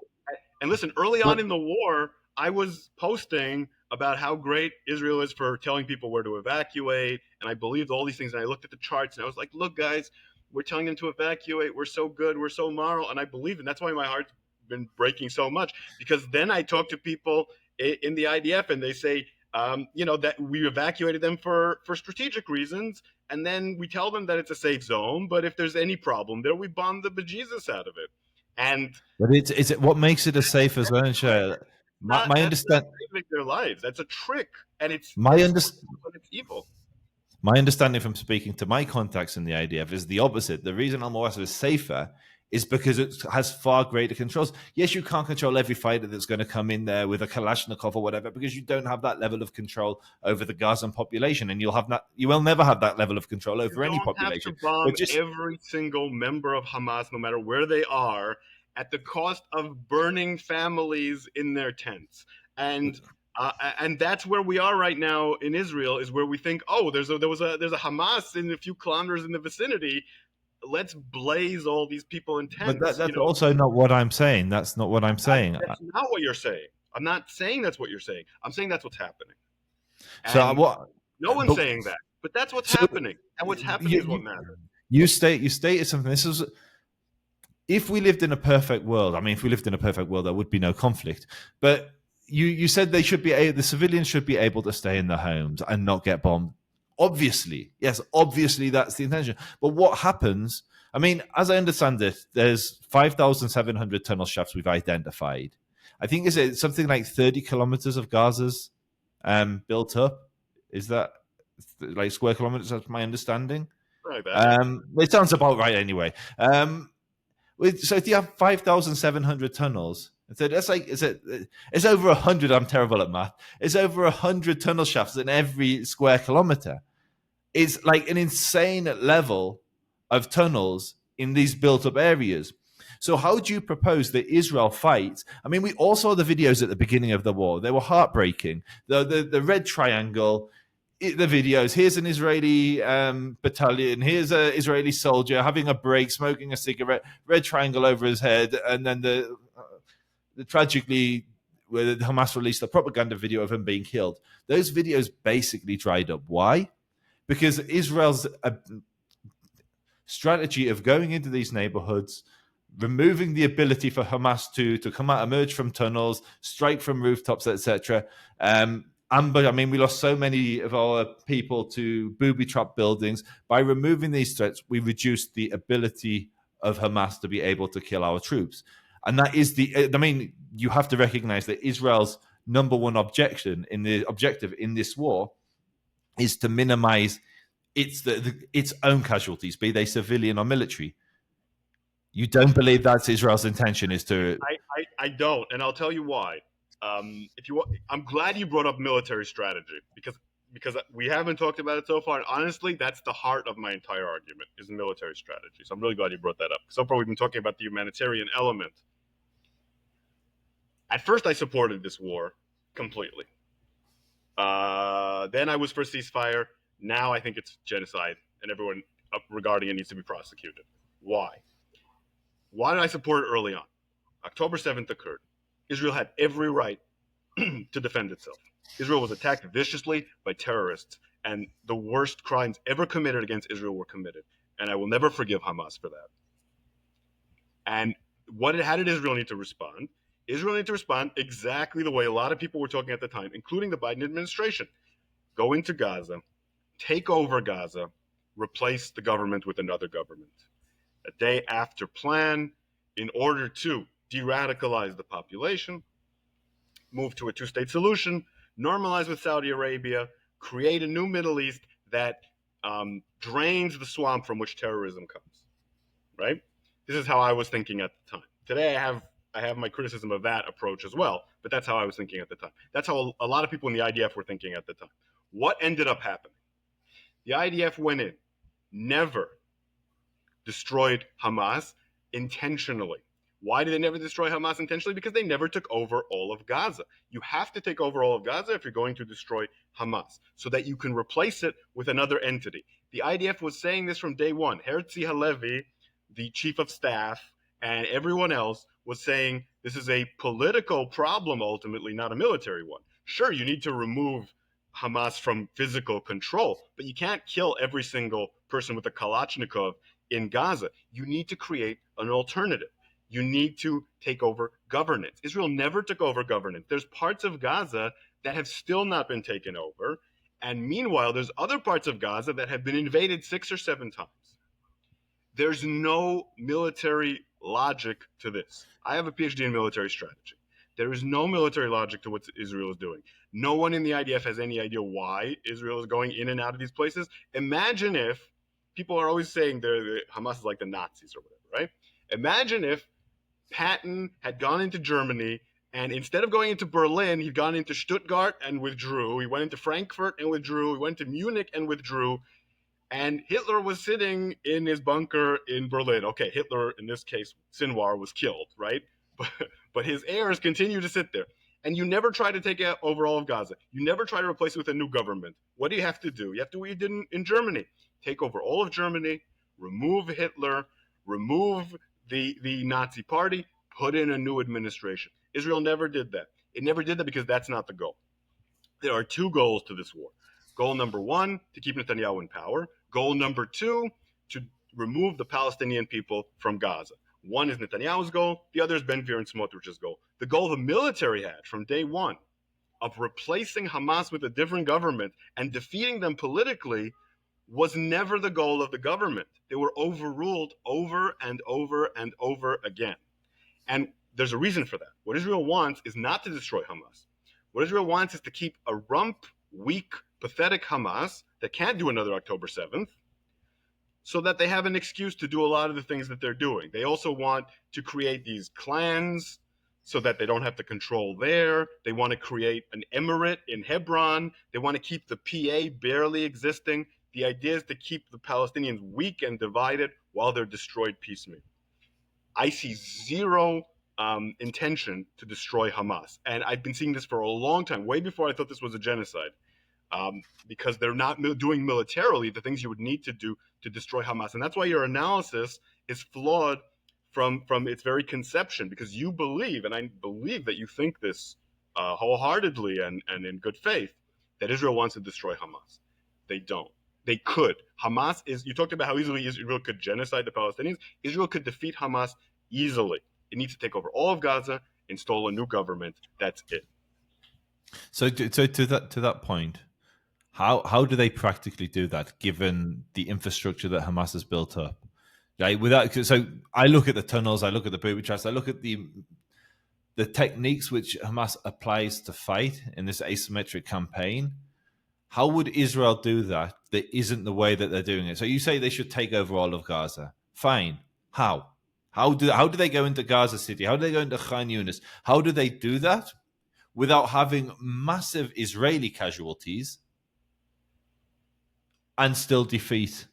And listen, early on in the war, I was posting about how great Israel is for telling people where to evacuate, and I believed all these things. And I looked at the charts, and I was like, "Look, guys, we're telling them to evacuate. We're so good. We're so moral." And I believe, and that's why my heart's been breaking so much. Because then I talk to people in the IDF, and they say, that we evacuated them for strategic reasons, and then we tell them that it's a safe zone. But if there's any problem there, we bomb the bejesus out of it. And But is it what makes it a safer zone, Shaiel? My that's understand not saving their lives. That's a trick, and it's evil. My understanding from speaking to my contacts in the IDF is the opposite. The reason Al-Muwasa is safer is because it has far greater controls. Yes, you can't control every fighter that's going to come in there with a Kalashnikov or whatever, because you don't have that level of control over the Gazan population, and you will never have that level of control over any population. You don't have to bomb every single member of Hamas, no matter where they are, at the cost of burning families in their tents. And that's where we are right now in Israel, is where we think, oh, there's a Hamas in a few kilometers in the vicinity. Let's blaze all these people in tents. But that's also not what I'm saying. That's not what I'm saying. That's not what you're saying. I'm not saying that's what you're saying. I'm saying that's what's happening. And no one's saying that, but that's what's happening. And what's happening is what matters. You stated something. This is, if we lived in a perfect world. I mean, if we lived in a perfect world, there would be no conflict. But you said the civilians should be able to stay in their homes and not get bombed. Obviously, yes, obviously that's the intention. But what happens? I mean, as I understand it, there's 5,700 tunnel shafts we've identified. I think is it something like 30 kilometers of Gaza's built up. Is that like square kilometers? That's my understanding. Right. It sounds about right anyway. So if you have 5,700 tunnels, so that's like, it's over 100. I'm terrible at math. It's over 100 tunnel shafts in every square kilometer. It's like an insane level of tunnels in these built-up areas. So how do you propose that Israel fights? I mean, we all saw the videos at the beginning of the war. They were heartbreaking. The red triangle, the videos. Here's an Israeli battalion. Here's an Israeli soldier having a break, smoking a cigarette. Red triangle over his head, and then the tragically, where Hamas released a propaganda video of him being killed. Those videos basically dried up. Why? Because Israel's strategy of going into these neighborhoods, removing the ability for Hamas to come out, emerge from tunnels, strike from rooftops, etc. Ambush. I mean, we lost so many of our people to booby-trap buildings. By removing these threats, we reduced the ability of Hamas to be able to kill our troops. And that is you have to recognize that Israel's number one objective in this war is to minimize its own casualties, be they civilian or military. You don't believe that's Israel's intention is to... I don't, and I'll tell you why. I'm glad you brought up military strategy, because we haven't talked about it so far. And honestly, that's the heart of my entire argument, is military strategy. So I'm really glad you brought that up. So far, we've been talking about the humanitarian element. At first, I supported this war completely. Then I was for ceasefire. Now I think it's genocide, and everyone regarding it needs to be prosecuted. Why? Why did I support it early on? October 7th occurred. Israel had every right to defend itself. Israel was attacked viciously by terrorists, and the worst crimes ever committed against Israel were committed. And I will never forgive Hamas for that. And how did Israel need to respond? Israel needed to respond exactly the way a lot of people were talking at the time, including the Biden administration. Go into Gaza, take over Gaza, replace the government with another government. A day after plan, in order to de-radicalize the population, move to a two-state solution, normalize with Saudi Arabia, create a new Middle East that drains the swamp from which terrorism comes, right? This is how I was thinking at the time. Today I have my criticism of that approach as well, but that's how I was thinking at the time. That's how a lot of people in the IDF were thinking at the time. What ended up happening? The IDF went in, never destroyed Hamas intentionally. Why did they never destroy Hamas intentionally? Because they never took over all of Gaza. You have to take over all of Gaza if you're going to destroy Hamas, so that you can replace it with another entity. The IDF was saying this from day one. Herzi Halevi the chief of staff, and everyone else was saying this is a political problem ultimately, not a military one. Sure, you need to remove Hamas from physical control, but you can't kill every single person with a Kalashnikov in Gaza. You need to create an alternative. You need to take over governance. Israel never took over governance. There's parts of Gaza that have still not been taken over. And meanwhile, there's other parts of Gaza that have been invaded 6 or 7 times. There's no military logic to this. I have a PhD in military strategy. There is no military logic to what Israel is doing. No one in the IDF has any idea why Israel is going in and out of these places. Imagine if people are always saying Hamas is like the Nazis or whatever, right? Imagine if Patton had gone into Germany, and instead of going into Berlin, he'd gone into Stuttgart and withdrew. He went into Frankfurt and withdrew. He went to Munich and withdrew. And Hitler was sitting in his bunker in Berlin. Okay, Hitler, in this case, Sinwar, was killed, right? But his heirs continue to sit there. And you never try to take over all of Gaza. You never try to replace it with a new government. What do you have to do? You have to do what you did in Germany. Take over all of Germany, remove Hitler, remove the Nazi party, put in a new administration. Israel never did that. It never did that because that's not the goal. There are 2 goals to this war. Goal number 1, to keep Netanyahu in power. Goal number 2, to remove the Palestinian people from Gaza. One is Netanyahu's goal. The other is Ben-Gvir and Smotrich's goal. The goal the military had from day one of replacing Hamas with a different government and defeating them politically was never the goal of the government. They were overruled over and over and over again. And there's a reason for that. What Israel wants is not to destroy Hamas. What Israel wants is to keep a rump, weak, pathetic Hamas that can't do another October 7th, so that they have an excuse to do a lot of the things that they're doing. They also want to create these clans so that they don't have to control there. They want to create an emirate in Hebron. They want to keep the PA barely existing. The idea is to keep the Palestinians weak and divided while they're destroyed piecemeal. I see zero intention to destroy Hamas. And I've been seeing this for a long time, way before I thought this was a genocide. Because they're not doing militarily the things you would need to do to destroy Hamas. And that's why your analysis is flawed from its very conception, because you believe, and I believe that you think this wholeheartedly and in good faith, that Israel wants to destroy Hamas. They don't. They could. Hamas is, you talked about how easily Israel could genocide the Palestinians. Israel could defeat Hamas easily. It needs to take over all of Gaza, install a new government. That's it. So to that point, how do they practically do that, given the infrastructure that Hamas has built up? Like so I look at the tunnels, I look at the booby traps, I look at the techniques which Hamas applies to fight in this asymmetric campaign. How would Israel do that isn't the way that they're doing it? So you say they should take over all of Gaza. Fine. How? How do they go into Gaza City? How do they go into Khan Yunis? How do they do that without having massive Israeli casualties and still defeat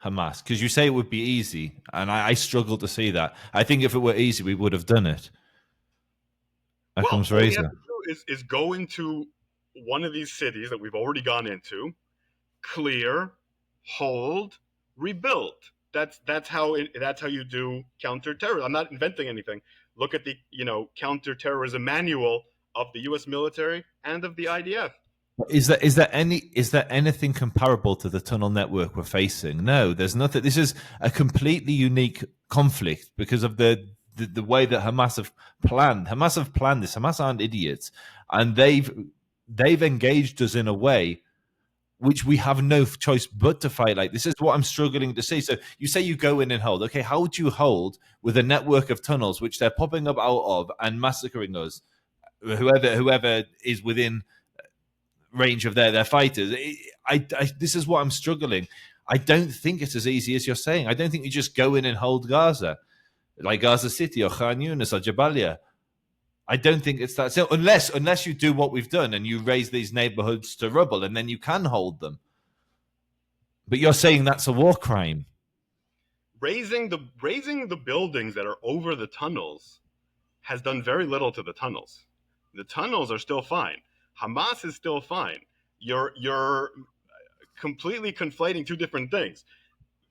Hamas? Because you say it would be easy, and I struggle to see that. I think if it were easy, we would have done it. That comes all you Razor. have to do is go into one of these cities that we've already gone into, clear, hold, rebuild. That's how you do counterterrorism. I'm not inventing anything. Look at the counterterrorism manual of the U.S. military and of the IDF. Is there anything comparable to the tunnel network we're facing? No, there's nothing. This is a completely unique conflict because of the way that Hamas have planned. Hamas have planned this. Hamas aren't idiots, and they've engaged us in a way which we have no choice but to fight like. This is what I'm struggling to see. So you say you go in and hold. Okay, how would you hold with a network of tunnels which they're popping up out of and massacring us, whoever is within range of their fighters? This is what I'm struggling. I don't think it's as easy as you're saying. I don't think you just go in and hold Gaza, like Gaza City or Khan Yunis or Jabalia. I don't think it's that simple, unless you do what we've done and you raise these neighborhoods to rubble, and then you can hold them. But you're saying that's a war crime. Raising the buildings that are over the tunnels has done very little to the tunnels. The tunnels are still fine. Hamas is still fine. You're completely conflating two different things.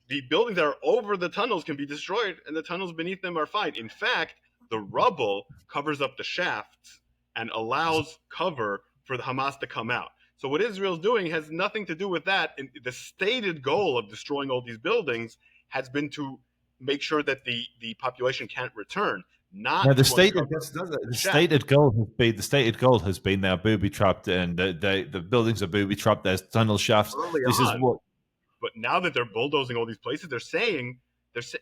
the buildings that are over the tunnels can be destroyed, and the tunnels beneath them are fine. In fact, the rubble covers up the shafts and allows cover for the Hamas to come out. So what Israel's doing has nothing to do with that. And the stated goal of destroying all these buildings has been to make sure that the population can't return. Not the stated goal has been they are booby trapped and the buildings are booby trapped. There's tunnel shafts. This is what. But now that they're bulldozing all these places, they're saying,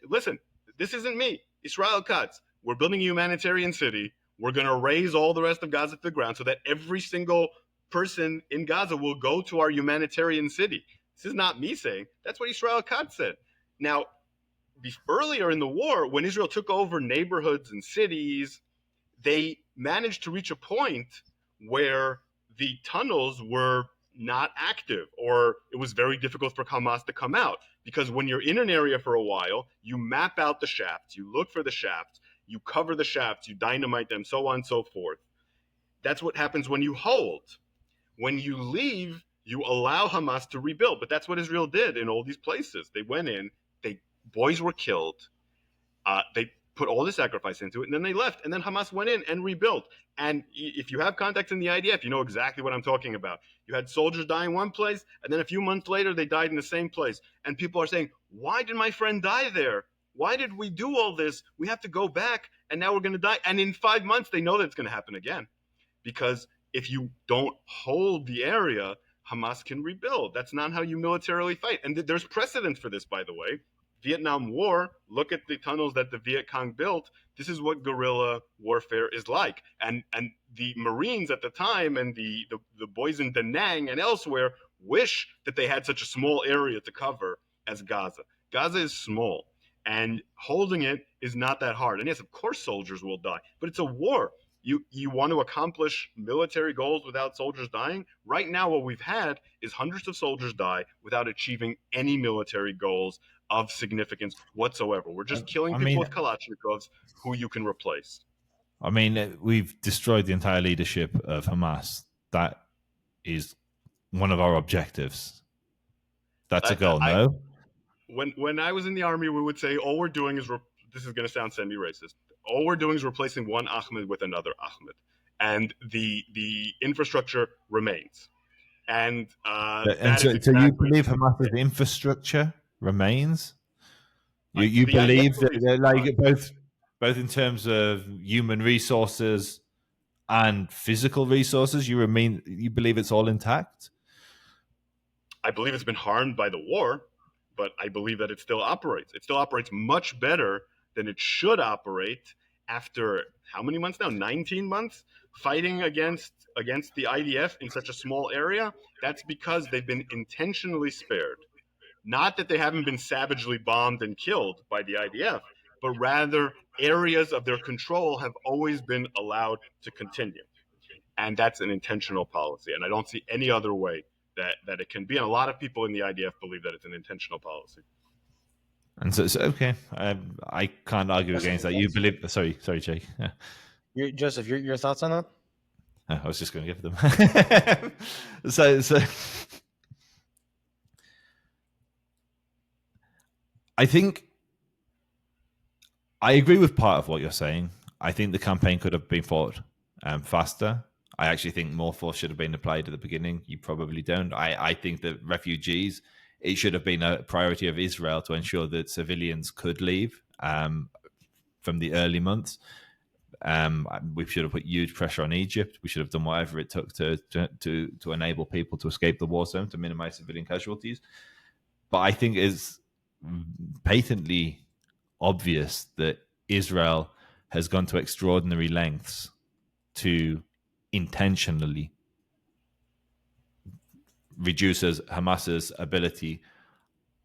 listen, this isn't me, Israel Katz. We're building a humanitarian city. We're going to raise all the rest of Gaza to the ground so that every single person in Gaza will go to our humanitarian city. This is not me saying. That's what Israel Katz said. Now, earlier in the war, when Israel took over neighborhoods and cities, they managed to reach a point where the tunnels were not active, or it was very difficult for Hamas to come out, because when you're in an area for a while, you map out the shafts, you look for the shafts, you cover the shafts, you dynamite them, so on and so forth. That's what happens when you hold. When you leave, you allow Hamas to rebuild. But that's what Israel did in all these places. They went in, boys were killed, they put all the sacrifice into it, and then they left, and then Hamas went in and rebuilt. And if you have contacts in the IDF, you know exactly what I'm talking about. You had soldiers die in one place, and then a few months later, they died in the same place. And people are saying, why did my friend die there? Why did we do all this? We have to go back, and now we're going to die. And in 5 months, they know that it's going to happen again. Because if you don't hold the area, Hamas can rebuild. That's not how you militarily fight. And there's precedent for this, by the way. Vietnam War, look at the tunnels that the Viet Cong built. This is what guerrilla warfare is like. And the Marines at the time and the boys in Da Nang and elsewhere wish that they had such a small area to cover as Gaza. Gaza is small, and holding it is not that hard. And yes, of course soldiers will die, but it's a war. You want to accomplish military goals without soldiers dying? Right now, what we've had is hundreds of soldiers die without achieving any military goals of significance whatsoever. We're just killing people with Kalashnikovs who you can replace. I mean, we've destroyed the entire leadership of Hamas. That is one of our objectives. That's a goal, no? When I was in the army, we would say all we're doing is, this is going to sound semi-racist, all we're doing is replacing one Ahmed with another Ahmed. And the infrastructure remains. And so you believe Hamas's infrastructure remains? You believe that, like, both in terms of human resources and physical resources, you believe it's all intact? I believe it's been harmed by the war, but I believe that it still operates. It still operates much better than it should operate after how many months now? 19 months fighting against the IDF in such a small area. That's because they've been intentionally spared. Not that they haven't been savagely bombed and killed by the IDF, but rather areas of their control have always been allowed to continue. And that's an intentional policy. And I don't see any other way that it can be. And a lot of people in the IDF believe that it's an intentional policy. And so okay, I can't argue against that. You believe? Sorry, Jake. Yeah. Joseph, your thoughts on that? I was just going to give them. so I think I agree with part of what you're saying. I think the campaign could have been fought faster. I actually think more force should have been applied at the beginning. You probably don't. I think that refugees, it should have been a priority of Israel to ensure that civilians could leave from the early months. We should have put huge pressure on Egypt. We should have done whatever it took to enable people to escape the war zone, to minimize civilian casualties. But I think it's patently obvious that Israel has gone to extraordinary lengths to intentionally reduces Hamas's ability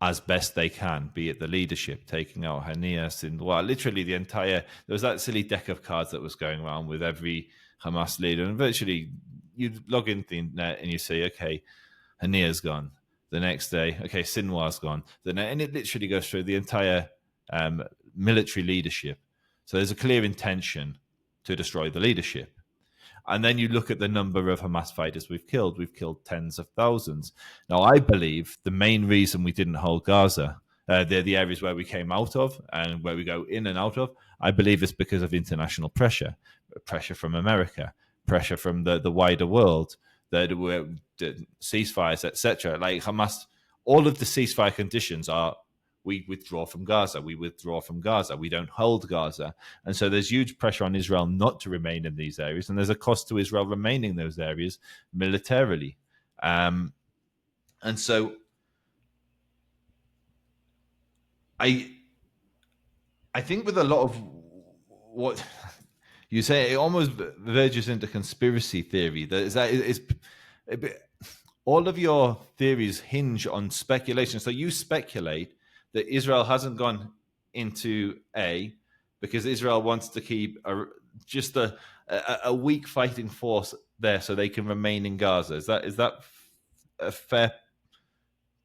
as best they can, be it the leadership, taking out Hanias, literally the entire, there was that silly deck of cards that was going around with every Hamas leader, and virtually you log into the internet and you say, okay, Hania's gone. The next day, okay, Sinwar's gone. And it literally goes through the entire military leadership. So there's a clear intention to destroy the leadership. And then you look at the number of Hamas fighters we've killed. We've killed tens of thousands. Now, I believe the main reason we didn't hold Gaza, the areas where we came out of and where we go in and out of. I believe it's because of international pressure from America, pressure from the wider world, the ceasefires, etc. Like Hamas, all of the ceasefire conditions are: we withdraw from Gaza, we don't hold Gaza. And so there's huge pressure on Israel not to remain in these areas, and there's a cost to Israel remaining in those areas militarily. And so I think with a lot of what you say, it almost verges into conspiracy theory. All of your theories hinge on speculation. So you speculate that Israel hasn't gone into A because Israel wants to keep just a weak fighting force there so they can remain in Gaza. Is that a fair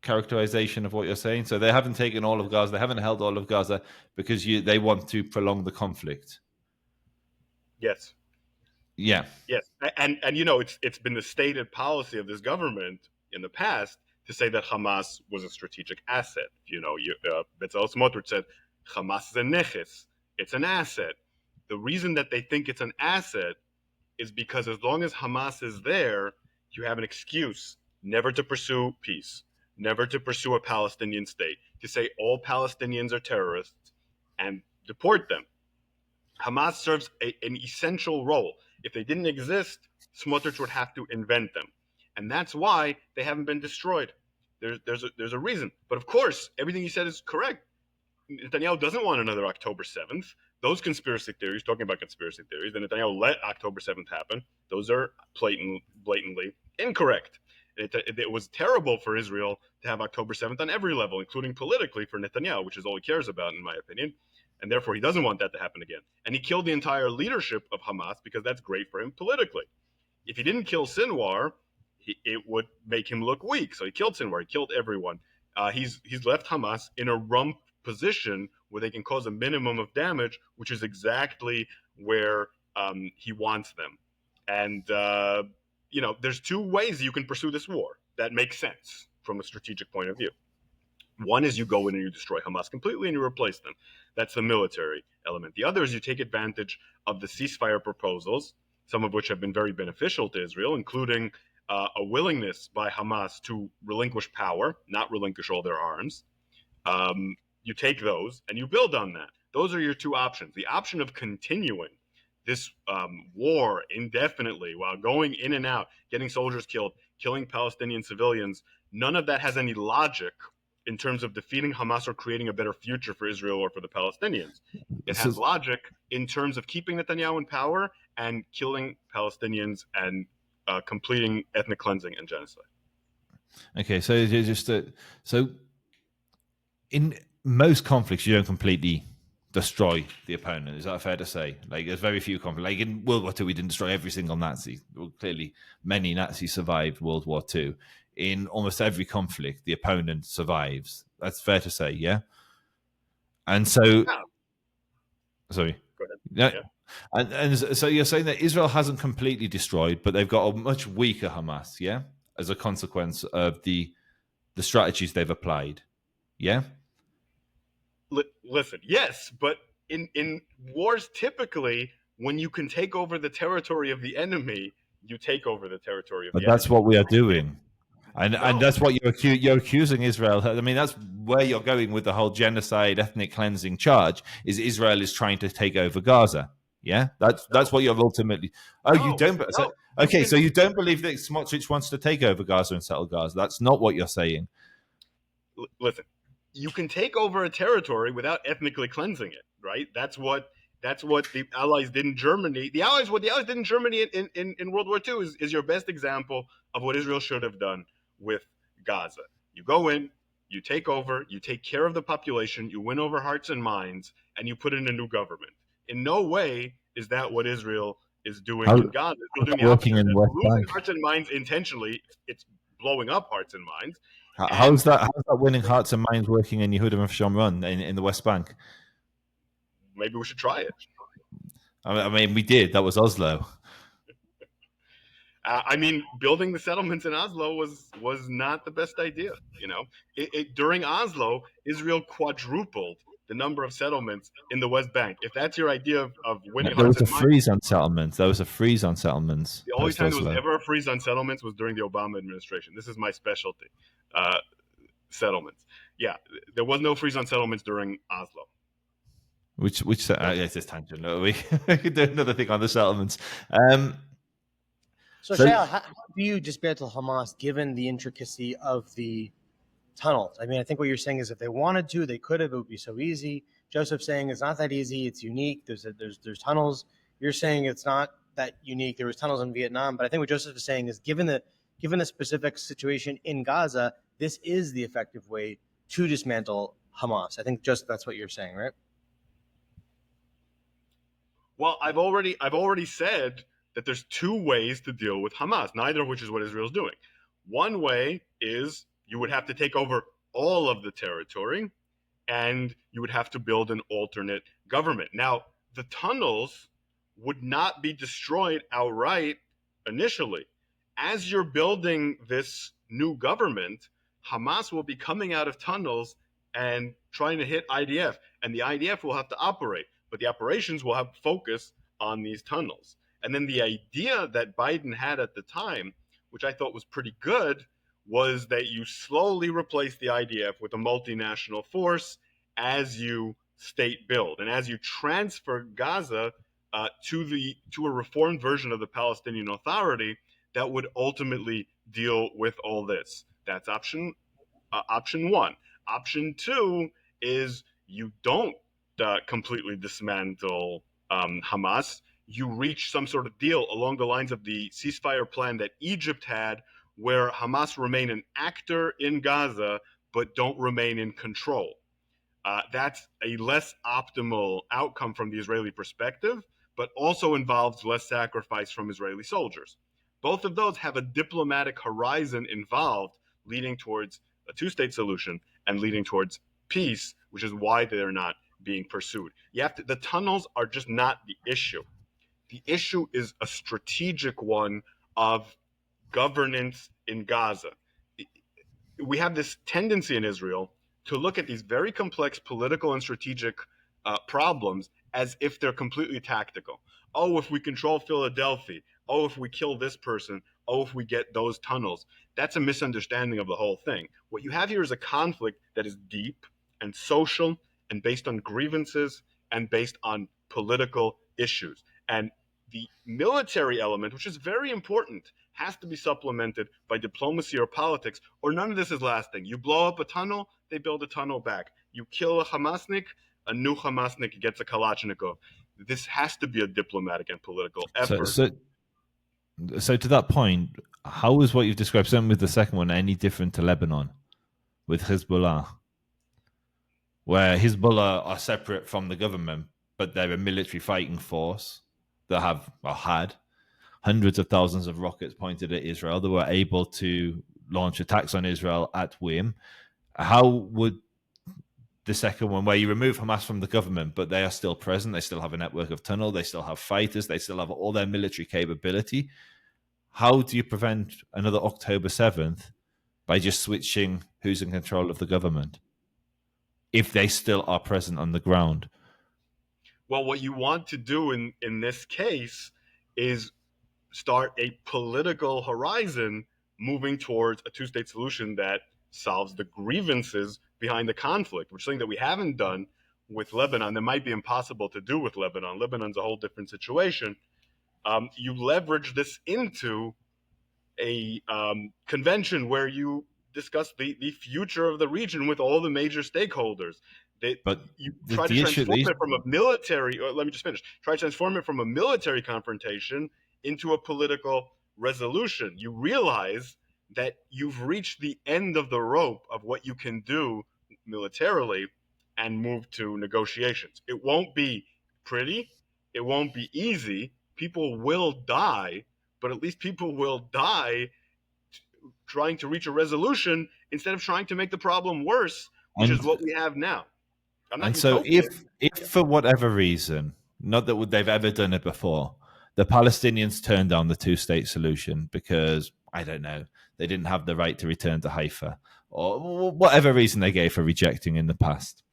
characterization of what you're saying? So they haven't taken all of Gaza, they haven't held all of Gaza because they want to prolong the conflict. Yes. Yeah. Yes, and it's been the stated policy of this government in the past to say that Hamas was a strategic asset. Bezalel Smotrich said Hamas is a neches, it's an asset. The reason that they think it's an asset is because as long as Hamas is there, you have an excuse never to pursue peace, never to pursue a Palestinian state, to say all Palestinians are terrorists and deport them. Hamas serves an essential role. If they didn't exist, Smotrich would have to invent them. And that's why they haven't been destroyed. There's a reason. But of course, everything he said is correct. Netanyahu doesn't want another October 7th. Those conspiracy theories, talking about conspiracy theories, that Netanyahu let October 7th happen, those are blatantly incorrect. It was terrible for Israel to have October 7th on every level, including politically for Netanyahu, which is all he cares about, in my opinion. And therefore, he doesn't want that to happen again. And he killed the entire leadership of Hamas because that's great for him politically. If he didn't kill Sinwar, it would make him look weak. So he killed Sinwar. He killed everyone. He's left Hamas in a rump position where they can cause a minimum of damage, which is exactly where he wants them. And, there's two ways you can pursue this war that make sense from a strategic point of view. One is you go in and you destroy Hamas completely and you replace them. That's the military element. The other is you take advantage of the ceasefire proposals, some of which have been very beneficial to Israel, including a willingness by Hamas to relinquish power, not relinquish all their arms. You take those and you build on that. Those are your two options. The option of continuing this war indefinitely while going in and out, getting soldiers killed, killing Palestinian civilians, none of that has any logic in terms of defeating Hamas or creating a better future for Israel or for the Palestinians. It has logic in terms of keeping Netanyahu in power and killing Palestinians and completing ethnic cleansing and genocide. Okay, so in most conflicts, you don't completely destroy the opponent. Is that fair to say? Like, there's very few conflicts. Like in World War II, we didn't destroy every single Nazi. Well, clearly, many Nazis survived World War II. In almost every conflict, the opponent survives. That's fair to say, yeah? And so... Yeah. Sorry. Go ahead. Yeah. Yeah. And so you're saying that Israel hasn't completely destroyed, but they've got a much weaker Hamas, yeah? As a consequence of the strategies they've applied, yeah? Listen, yes, but in wars, typically, when you can take over the territory of the enemy, you take over the territory of the enemy. But that's what we are doing. And that's what you're accusing Israel. I mean, that's where you're going with the whole genocide, ethnic cleansing charge. Is Israel is trying to take over Gaza? Yeah, that's what you're ultimately. Oh, No, you don't. no. Okay, so you don't believe that Smotrich wants to take over Gaza and settle Gaza? That's not what you're saying. Listen, you can take over a territory without ethnically cleansing it, right? That's what the Allies did in Germany. What the Allies did in Germany in World War II is your best example of what Israel should have done with Gaza. You go in, you take over, you take care of the population, you win over hearts and minds, and you put in a new government. In no way is that what Israel is doing in Gaza. It's doing the opposite. Working in West losing Bank. hearts and minds intentionally. It's blowing up hearts and minds. How's that winning hearts and minds working in Yehuda and Shomron in the West Bank? Maybe we should try it. I mean, we did. That was Oslo. I mean, building the settlements in Oslo was not the best idea. During Oslo, Israel quadrupled the number of settlements in the West Bank. If that's your idea of winning There hearts was a and minds, freeze on settlements. There was a freeze on settlements the only post time there was Oslo. ever a freeze on settlements was during the Obama administration. This is my specialty, settlements. Yeah, there was no freeze on settlements during Oslo. Which it's this tangent. No, we could do another thing on the settlements. So, So- Shaiel, how do you dismantle Hamas given the intricacy of the tunnels? I mean, I think what you're saying is if they wanted to, they could have. It would be so easy. Joseph's saying it's not that easy. It's unique. There's tunnels. You're saying it's not that unique. There was tunnels in Vietnam, but I think what Joseph is saying is given the specific situation in Gaza, this is the effective way to dismantle Hamas. I think just that's what you're saying, right? Well, I've already said that there's two ways to deal with Hamas, neither of which is what Israel's doing. One way is you would have to take over all of the territory, and you would have to build an alternate government. Now, the tunnels would not be destroyed outright initially. As you're building this new government, Hamas will be coming out of tunnels and trying to hit IDF, and the IDF will have to operate, but the operations will have focus on these tunnels. And then the idea that Biden had at the time, which I thought was pretty good, was that you slowly replace the IDF with a multinational force as you state build, and as you transfer Gaza to a reformed version of the Palestinian Authority that would ultimately deal with all this. That's option one. Option two is you don't completely dismantle Hamas. You reach some sort of deal along the lines of the ceasefire plan that Egypt had, where Hamas remain an actor in Gaza but don't remain in control. That's a less optimal outcome from the Israeli perspective, but also involves less sacrifice from Israeli soldiers. Both of those have a diplomatic horizon involved, leading towards a two-state solution and leading towards peace, which is why they're not being pursued. The tunnels are just not the issue. The issue is a strategic one of governance in Gaza. We have this tendency in Israel to look at these very complex political and strategic problems as if they're completely tactical. Oh, if we control Philadelphia. Oh, if we kill this person. Oh, if we get those tunnels. That's a misunderstanding of the whole thing. What you have here is a conflict that is deep and social and based on grievances and based on political issues. And the military element, which is very important, has to be supplemented by diplomacy or politics, or none of this is lasting. You blow up a tunnel, they build a tunnel back. You kill a Hamasnik, a new Hamasnik gets a Kalashnikov. This has to be a diplomatic and political effort. So to that point, how is what you've described, certainly with the second one, any different to Lebanon with Hezbollah? Where Hezbollah are separate from the government, but they're a military fighting force that had hundreds of thousands of rockets pointed at Israel. They were able to launch attacks on Israel at whim. How would the second one, where you remove Hamas from the government, but they are still present, they still have a network of tunnel, they still have fighters, they still have all their military capability, how do you prevent another October 7th by just switching who's in control of the government if they still are present on the ground? Well, what you want to do in this case is start a political horizon moving towards a two-state solution that solves the grievances behind the conflict, which is something that we haven't done with Lebanon. That might be impossible to do with Lebanon. Lebanon's a whole different situation. You leverage this into a convention where you discuss the future of the region with all the major stakeholders. But you try to transform it from a military, let me just finish, try to transform it from a military confrontation into a political resolution. You realize that you've reached the end of the rope of what you can do militarily and move to negotiations. It won't be pretty. It won't be easy. People will die, but at least people will die trying to reach a resolution instead of trying to make the problem worse, which is what we have now. And so if for whatever reason, not that they've ever done it before, the Palestinians turned down the two-state solution because, I don't know, they didn't have the right to return to Haifa, or whatever reason they gave for rejecting in the past.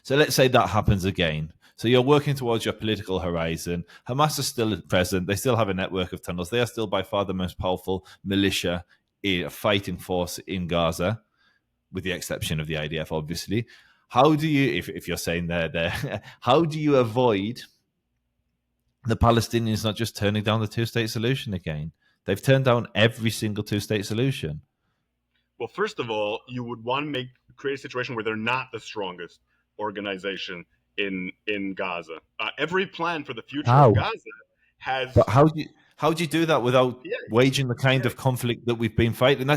So let's say that happens again. So you're working towards your political horizon. Hamas is still present. They still have a network of tunnels. They are still by far the most powerful militia, fighting force in Gaza, with the exception of the IDF, obviously. How do you, if you're saying there, how do you avoid the Palestinians not just turning down the two-state solution again? They've turned down every single two-state solution. Well, first of all, you would want to create a situation where they're not the strongest organization in Gaza. Every plan for the future of Gaza has. But how do you do that without waging the kind of conflict that we've been fighting?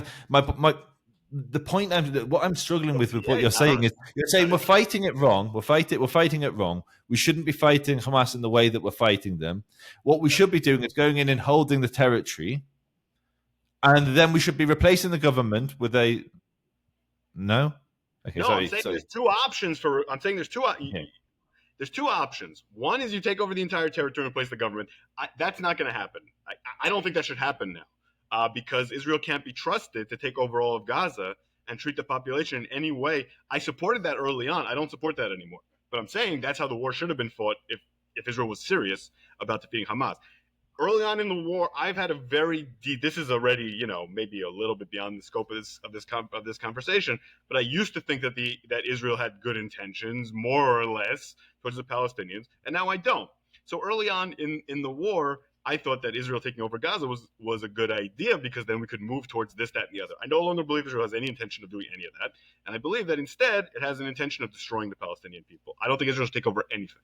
The point what I'm struggling with what you're saying is you're saying we're fighting it wrong. We're fighting it wrong. We shouldn't be fighting Hamas in the way that we're fighting them. What we should be doing is going in and holding the territory, and then we should be replacing the government with a no. Okay, no, sorry, I'm saying sorry. there's two options for. I'm saying there's two. Okay. There's two options. One is you take over the entire territory and replace the government. That's not going to happen. I don't think that should happen now. Because Israel can't be trusted to take over all of Gaza and treat the population in any way. I supported that early on. I don't support that anymore. But I'm saying that's how the war should have been fought if Israel was serious about defeating Hamas. Early on in the war, I've had a very deep. This is already, maybe a little bit beyond the scope of this conversation. But I used to think that Israel had good intentions, more or less, towards the Palestinians, and now I don't. So early on in the war, I thought that Israel taking over Gaza was a good idea because then we could move towards this, that, and the other. I no longer believe Israel has any intention of doing any of that. And I believe that instead it has an intention of destroying the Palestinian people. I don't think Israel should take over anything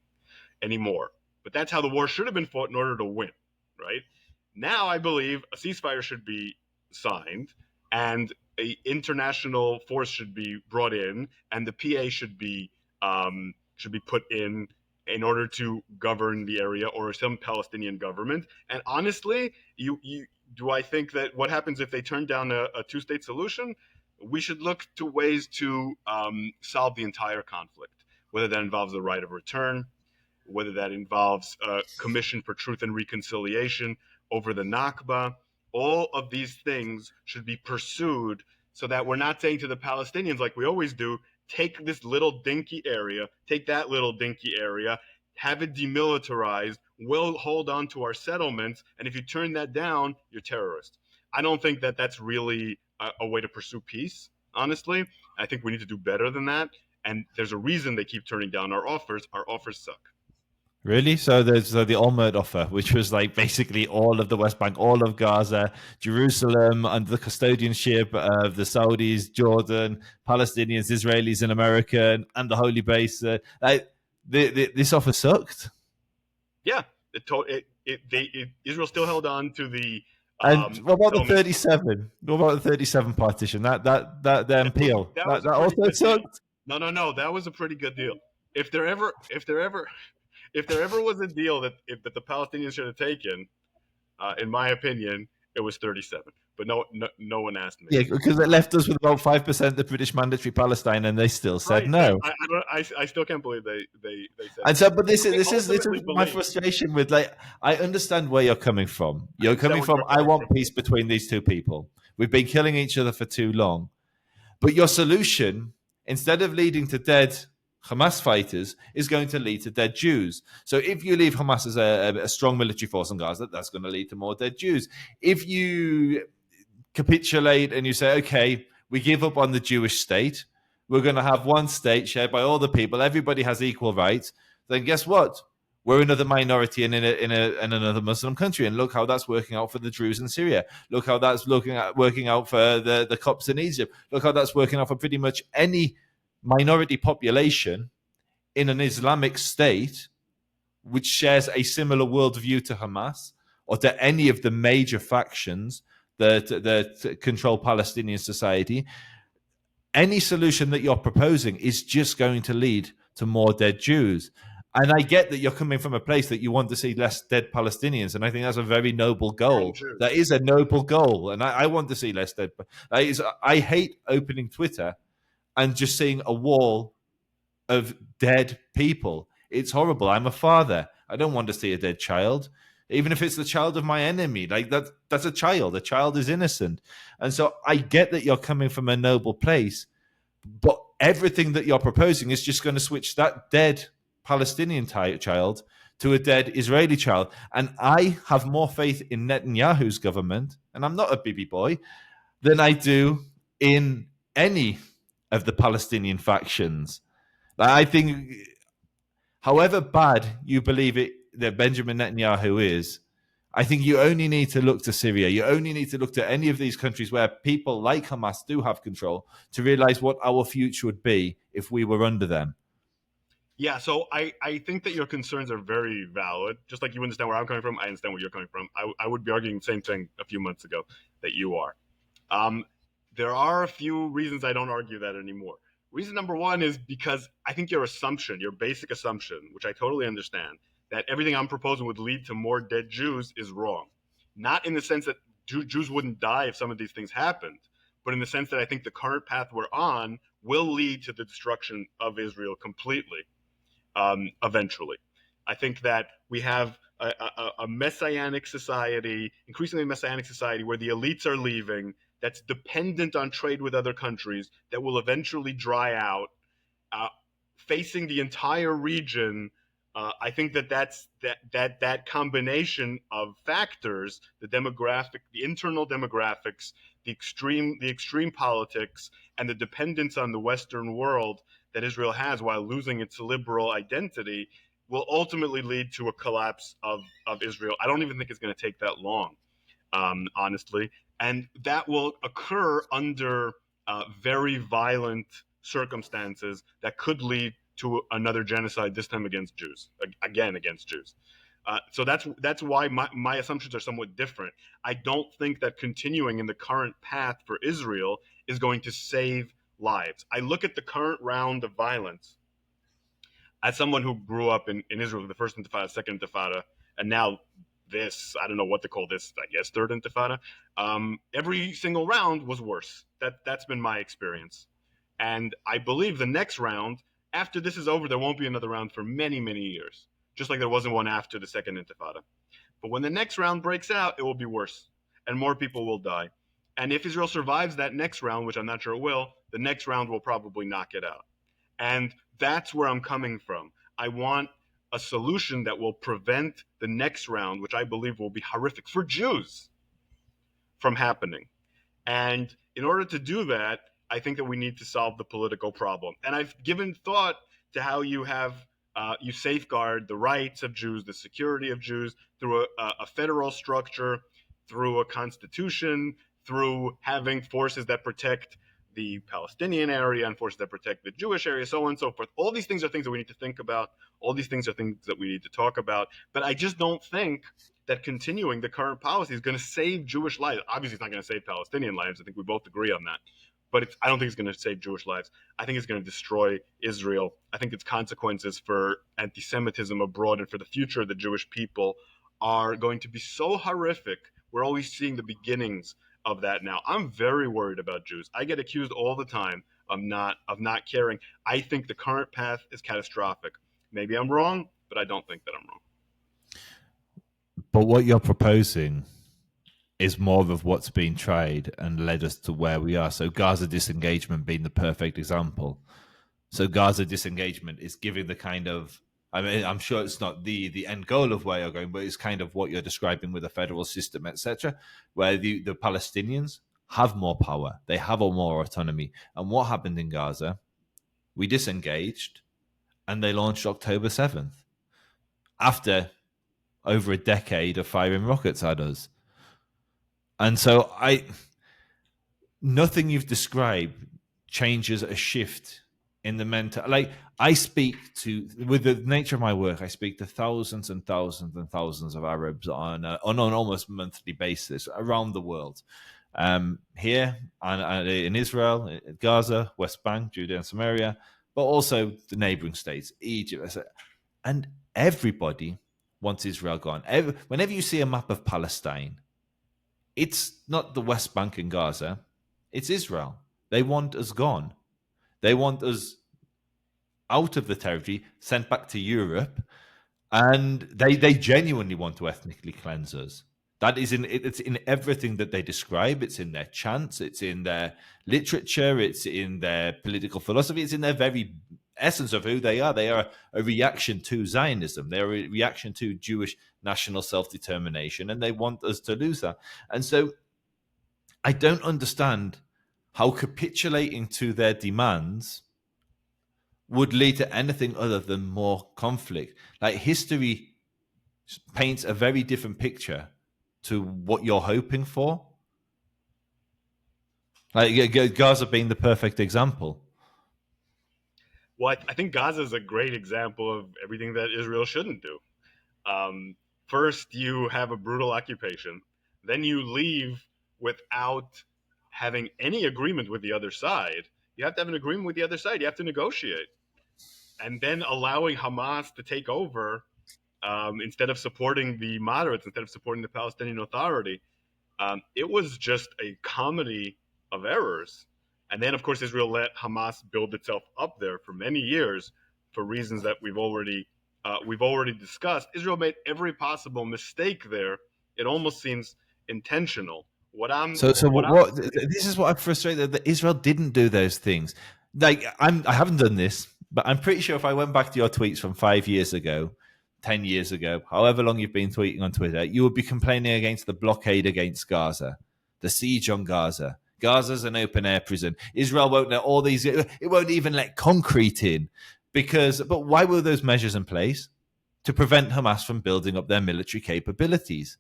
anymore. But that's how the war should have been fought in order to win, right? Now I believe a ceasefire should be signed and an international force should be brought in and the PA should be put in order to govern the area or some Palestinian government. And honestly, do I think that what happens if they turn down a two-state solution? We should look to ways to solve the entire conflict, whether that involves the right of return, whether that involves a commission for truth and reconciliation over the Nakba. All of these things should be pursued so that we're not saying to the Palestinians, like we always do, take this little dinky area, take that little dinky area, have it demilitarized, we'll hold on to our settlements, and if you turn that down, you're terrorists. I don't think that that's really a way to pursue peace, honestly. I think we need to do better than that, and there's a reason they keep turning down our offers. Our offers suck. Really? So there's the Olmert offer, which was like basically all of the West Bank, all of Gaza, Jerusalem under the custodianship of the Saudis, Jordan, Palestinians, Israelis, and America, and the Holy Base. This offer sucked. Yeah, Israel still held on to the. And what about the 37? What about the 37 partition? That peel. That also sucked. No. That was a pretty good deal. If there ever was a deal that the Palestinians should have taken, in my opinion, it was 37. But no one asked me. Yeah, because it left us with about 5% of British mandatory Palestine, and they still said no. I still can't believe they said. And so, but this is my frustration with I understand where you're coming from. You're coming from. I want peace between these two people. We've been killing each other for too long. But your solution, instead of leading to dead Hamas fighters, is going to lead to dead Jews. So if you leave Hamas as a strong military force in Gaza, that's going to lead to more dead Jews. If you capitulate and you say, okay, we give up on the Jewish state, we're going to have one state shared by all the people, everybody has equal rights, then guess what? We're another minority in another Muslim country, and look how that's working out for the Druze in Syria. Look how that's working out for the Copts in Egypt. Look how that's working out for pretty much any minority population in an Islamic state which shares a similar worldview to Hamas or to any of the major factions that control Palestinian society. Any solution that you're proposing is just going to lead to more dead Jews. And I get that you're coming from a place that you want to see less dead Palestinians, and I think that's a very noble goal. That is a noble goal, and I want to see less dead. I hate opening Twitter and just seeing a wall of dead people. It's horrible. I'm a father. I don't want to see a dead child. even if it's the child of my enemy. Like that's a child. A child is innocent. And so I get that you're coming from a noble place, but everything that you're proposing is just going to switch that dead Palestinian child to a dead Israeli child. And I have more faith in Netanyahu's government, and I'm not a Bibi boy, than I do in any of the Palestinian factions. I think, however bad you believe it that Benjamin Netanyahu is, I think you only need to look to Syria. You only need to look to any of these countries where people like Hamas do have control to realize what our future would be if we were under them. Yeah, so I think that your concerns are very valid. Just like you understand where I'm coming from, I understand where you're coming from. I would be arguing the same thing a few months ago that you are. There are a few reasons I don't argue that anymore. Reason number one is because I think your assumption, your basic assumption, which I totally understand, that everything I'm proposing would lead to more dead Jews is wrong. Not in the sense that Jews wouldn't die if some of these things happened, but in the sense that I think the current path we're on will lead to the destruction of Israel completely. Eventually, I think that we have a messianic society, increasingly messianic society, where the elites are leaving, that's dependent on trade with other countries, that will eventually dry out, facing the entire region. I think that combination of factors, the internal demographics, the extreme politics, and the dependence on the Western world that Israel has while losing its liberal identity, will ultimately lead to a collapse of Israel. I don't even think it's going to take that long, honestly. And that will occur under very violent circumstances that could lead to another genocide, this time against Jews, again against Jews. So that's why my assumptions are somewhat different. I don't think that continuing in the current path for Israel is going to save lives. I look at the current round of violence as someone who grew up in Israel, the first Intifada, second Intifada, and now this, I don't know what to call this, I guess third Intifada. Every single round was worse. That's been my experience. And I believe the next round, after this is over, there won't be another round for many, many years, just like there wasn't one after the second Intifada. But when the next round breaks out, it will be worse, and more people will die. And if Israel survives that next round, which I'm not sure it will, the next round will probably knock it out. And that's where I'm coming from. I want a solution that will prevent the next round, which I believe will be horrific for Jews, from happening. And in order to do that, I think that we need to solve the political problem. And I've given thought to how you safeguard the rights of Jews, the security of Jews, through a federal structure, through a constitution, through having forces that protect the Palestinian area and forces that protect the Jewish area, so on and so forth. All these things are things that we need to think about. All these things are things that we need to talk about. But I just don't think that continuing the current policy is going to save Jewish lives. Obviously, it's not going to save Palestinian lives. I think we both agree on that. But I don't think it's going to save Jewish lives. I think it's going to destroy Israel. I think its consequences for anti-Semitism abroad and for the future of the Jewish people are going to be so horrific. We're only seeing the beginnings of that now. I'm very worried about Jews. I get accused all the time of not caring. I think the current path is catastrophic. Maybe I'm wrong, but I don't think that I'm wrong. But what you're proposing is more of what's been tried and led us to where we are. So Gaza disengagement being the perfect example. So Gaza disengagement is giving the kind of, I mean, I'm sure it's not the end goal of where you're going, but it's kind of what you're describing with the federal system, etc., where the Palestinians have more power. They have a more autonomy. And what happened in Gaza? We disengaged and they launched October 7th after over a decade of firing rockets at us. And so nothing you've described changes a shift in the mental. Like, I speak to, with the nature of my work, I speak to thousands and thousands and thousands of Arabs on an almost monthly basis around the world. Here and in Israel, in Gaza, West Bank, Judea and Samaria, but also the neighboring states, Egypt. And everybody wants Israel gone. Whenever you see a map of Palestine, it's not the West Bank and Gaza, it's Israel. They want us gone. They want us out of the territory, sent back to Europe. and they genuinely want to ethnically cleanse us. That is it's in everything that they describe. It's in their chants, it's in their literature, it's in their political philosophy, it's in their very essence of who they are. They are a reaction to Zionism. They're a reaction to Jewish national self-determination, and they want us to lose that. And so I don't understand how capitulating to their demands would lead to anything other than more conflict. Like, history paints a very different picture to what you're hoping for. Like Gaza being the perfect example. Well, I think Gaza is a great example of everything that Israel shouldn't do. First, you have a brutal occupation. Then you leave without having any agreement with the other side. You have to have an agreement with the other side. You have to negotiate. And then allowing Hamas to take over instead of supporting the moderates, instead of supporting the Palestinian Authority. It was just a comedy of errors. And then, of course, Israel let Hamas build itself up there for many years for reasons that we've already discussed. Israel made every possible mistake there. It almost seems intentional. This is what I'm frustrated that Israel didn't do those things. Like, I haven't done this, but I'm pretty sure if I went back to your tweets from 5 years ago, 10 years ago, however long you've been tweeting on Twitter, you would be complaining against the blockade against Gaza, the siege on Gaza. Gaza's an open air prison. Israel won't let all these, it won't even let concrete in. But why were those measures in place? To prevent Hamas from building up their military capabilities.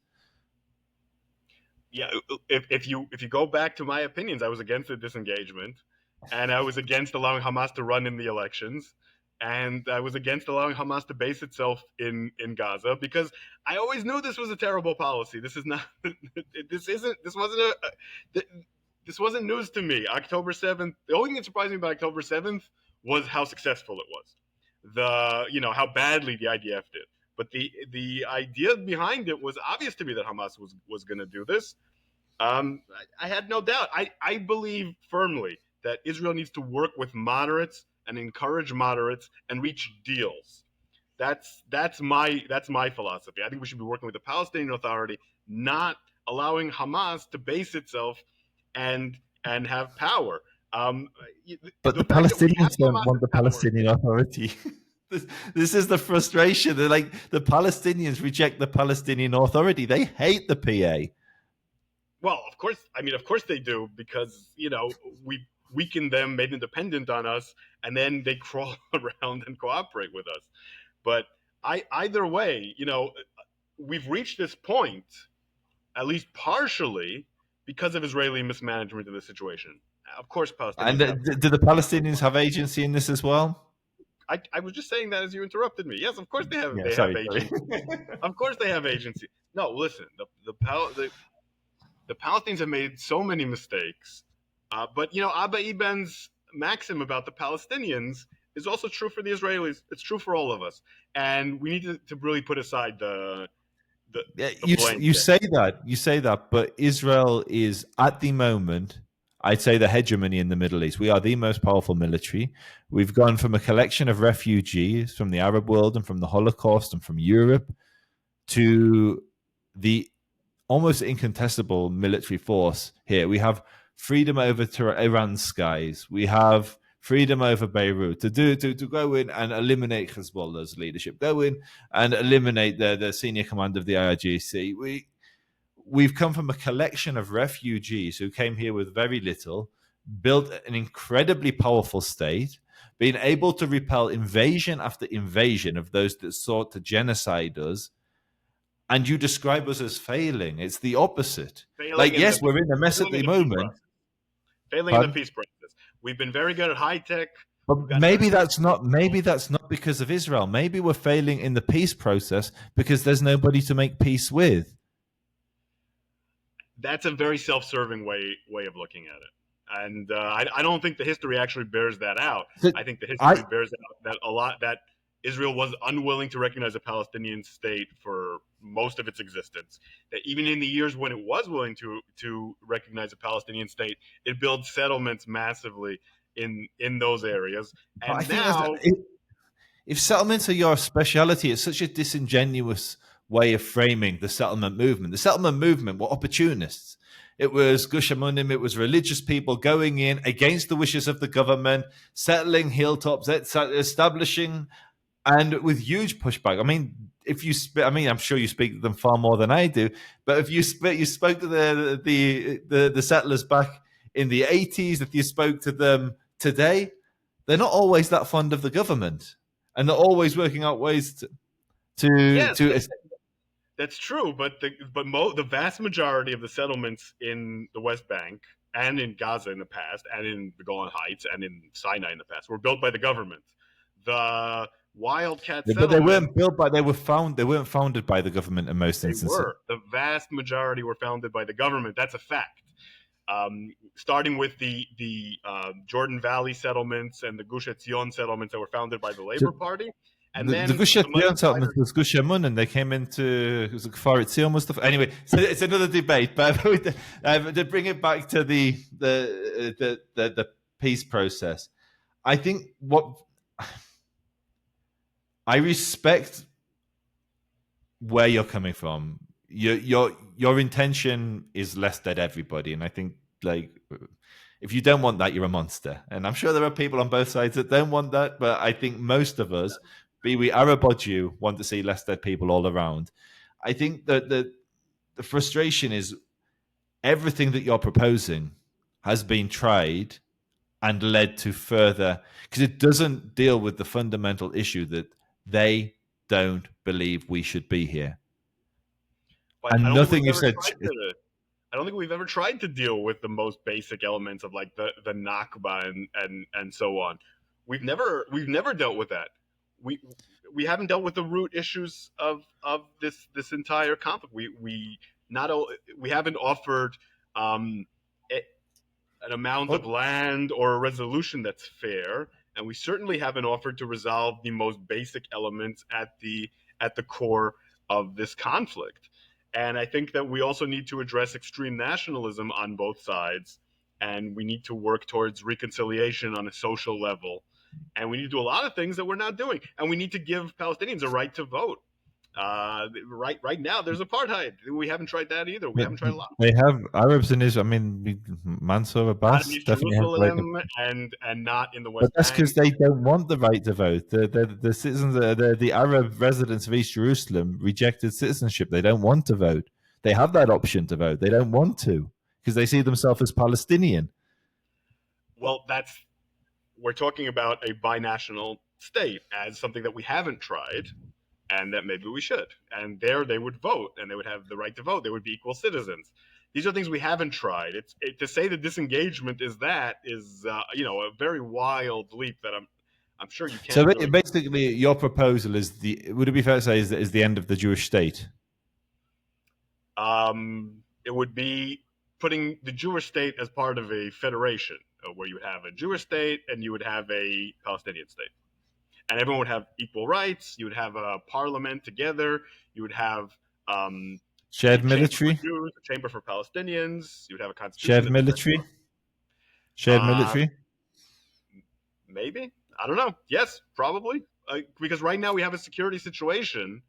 Yeah, if you go back to my opinions, I was against the disengagement, and I was against allowing Hamas to run in the elections, and I was against allowing Hamas to base itself in Gaza, because I always knew this was a terrible policy. This wasn't news to me. October 7th, the only thing that surprised me about October 7th was how successful it was. How badly the IDF did. But the idea behind it was obvious to me that Hamas was going to do this. I had no doubt. I believe firmly that Israel needs to work with moderates and encourage moderates and reach deals. That's my philosophy. I think we should be working with the Palestinian Authority, not allowing Hamas to base itself and have power. But the Palestinians don't want the Palestinian Authority. This is the frustration. They're like, the Palestinians reject the Palestinian Authority. They hate the PA. Well, of course they do, because we weakened them, made them dependent on us, and then they crawl around and cooperate with us. But either way, we've reached this point, at least partially, because of Israeli mismanagement of the situation. Of course, Palestinians. And do the Palestinians have agency in this as well? I was just saying that as you interrupted me. Yes, of course they have. Yeah, have agency. Of course they have agency. No, listen. The Palestinians have made so many mistakes, but Abba Eben's maxim about the Palestinians is also true for the Israelis. It's true for all of us, and we need to really put aside the blame. You say that, but Israel is at the moment, I'd say, the hegemony in the Middle East. We are the most powerful military. We've gone from a collection of refugees from the Arab world and from the Holocaust and from Europe to the almost incontestable military force here. We have freedom over Iran's skies. We have freedom over Beirut to go in and eliminate Hezbollah's leadership, go in and eliminate the senior commander of the IRGC. We've come from a collection of refugees who came here with very little, built an incredibly powerful state, being able to repel invasion after invasion of those that sought to genocide us. And you describe us as failing. It's the opposite. Yes, we're in a mess at the moment. Failing in the peace process. We've been very good at high tech. But maybe that's not because of Israel. Maybe we're failing in the peace process because there's nobody to make peace with. That's a very self-serving way of looking at it, and I don't think the history actually bears that out. I think the history bears out that Israel was unwilling to recognize a Palestinian state for most of its existence. That even in the years when it was willing to recognize a Palestinian state, it built settlements massively in those areas. And if settlements are your speciality, it's such a disingenuous way of framing the settlement movement. The settlement movement were opportunists. It was Gush Emunim, it was religious people going in against the wishes of the government, settling hilltops, establishing, and with huge pushback. I mean, I'm sure you speak to them far more than I do. But if you spoke to the settlers back in the 80s, if you spoke to them today, they're not always that fond of the government, and they're always working out ways Yes, to that's true. But the vast majority of the settlements in the West Bank and in Gaza in the past, and in the Golan Heights and in Sinai in the past, were built by the government. The wildcat but they weren't settlements, built by they weren't founded by the government in most they instances. were. The vast majority were founded by the government. That's a fact. Starting with the Jordan Valley settlements and the Gush Etzion settlements that were founded by the Labor Party. And the then Gush Etzion settlement was Gush Emun, and they came into it was the Kfar Etzion was stuff. Anyway, so it's another debate. But to bring it back to the peace process, I think what I respect where you're coming from. Your intention is less dead everybody, and I think if you don't want that, you're a monster. And I'm sure there are people on both sides that don't want that, but I think most of us, be we Arab or Jew, want to see less dead people all around. I think that the frustration is everything that you're proposing has been tried and led to further, because it doesn't deal with the fundamental issue that they don't believe we should be here. But and nothing you said. I don't think we've ever tried to deal with the most basic elements of like the Nakba and so on. We've never dealt with that. We haven't dealt with the root issues of this entire conflict. We haven't offered an amount of land or a resolution that's fair, and we certainly haven't offered to resolve the most basic elements at the core of this conflict. And I think that we also need to address extreme nationalism on both sides, and we need to work towards reconciliation on a social level. And we need to do a lot of things that we're not doing. And we need to give Palestinians a right to vote. Right now, there's apartheid. We haven't tried that either. We haven't tried a lot. They have Arabs in Israel. I mean, Mansour Abbas definitely has Jerusalem and not in the West But that's Bank. because they don't want the right to vote. The citizens, the Arab residents of East Jerusalem rejected citizenship. They don't want to vote. They have that option to vote. They don't want to because they see themselves as Palestinian. Well, we're talking about a binational state as something that we haven't tried, and that maybe we should. And there they would vote, and they would have the right to vote. They would be equal citizens. These are things we haven't tried. To say that disengagement is a very wild leap that I'm sure you can't. So basically, your proposal is would it be fair to say is the end of the Jewish state? It would be putting the Jewish state as part of a federation, where you would have a Jewish state and you would have a Palestinian state. And everyone would have equal rights. You would have a parliament together. You would have shared military, Jews, a chamber for Palestinians. You would have a constitution. Shared military. Maybe, I don't know. Yes, probably, because right now we have a security situation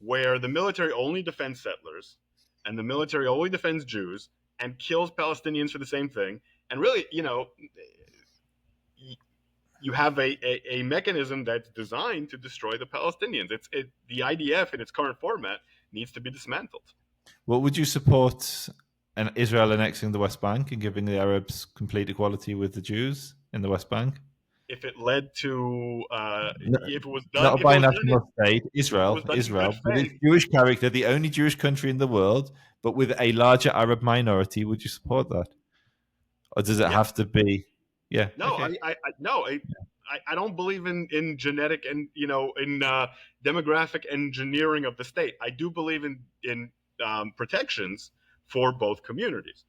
where the military only defends settlers, and the military only defends Jews and kills Palestinians for the same thing. And really, you have a mechanism that's designed to destroy the Palestinians. The IDF in its current format needs to be dismantled. Well, would you support Israel annexing the West Bank and giving the Arabs complete equality with the Jews in the West Bank? If it led to, if it was done, not a binational state, Israel, with its Jewish character, the only Jewish country in the world, but with a larger Arab minority, would you support that, or does it have to be? Yeah. No, okay. I don't believe in genetic and in demographic engineering of the state. I do believe in protections for both communities.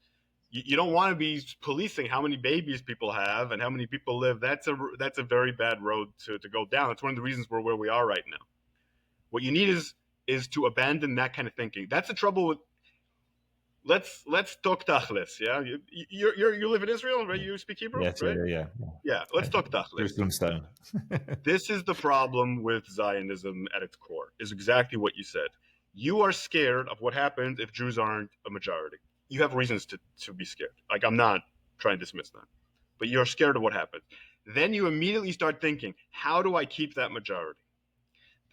You don't want to be policing how many babies people have and how many people live. That's a very bad road to go down. It's one of the reasons we're where we are right now. What you need is to abandon that kind of thinking. That's the trouble with. let's talk tachlis. Yeah, you live in Israel, right? You speak Hebrew, Yes, right? yeah. Yeah, let's talk tachlis. Jerusalem stone. This is the problem with Zionism at its core, is exactly what you said. You are scared of what happens if Jews aren't a majority. You have reasons to be scared. Like, I'm not trying to dismiss that, but you're scared of what happens. Then you immediately start thinking, how do I keep that majority?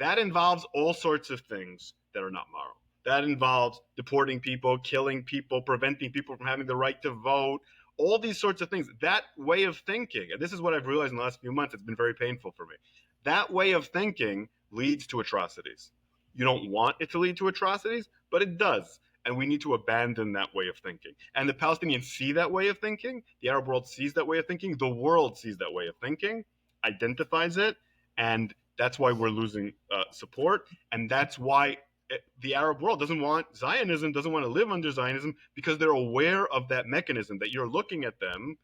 That involves all sorts of things that are not moral. That involves deporting people, killing people, preventing people from having the right to vote, all these sorts of things. That way of thinking, and this is what I've realized in the last few months, it's been very painful for me. That way of thinking leads to atrocities. You don't want it to lead to atrocities, but it does. And we need to abandon that way of thinking. And the Palestinians see that way of thinking. The Arab world sees that way of thinking. The world sees that way of thinking, identifies it, and that's why we're losing support. And that's why the Arab world doesn't want Zionism, doesn't want to live under Zionism, because they're aware of that mechanism, that you're looking at them,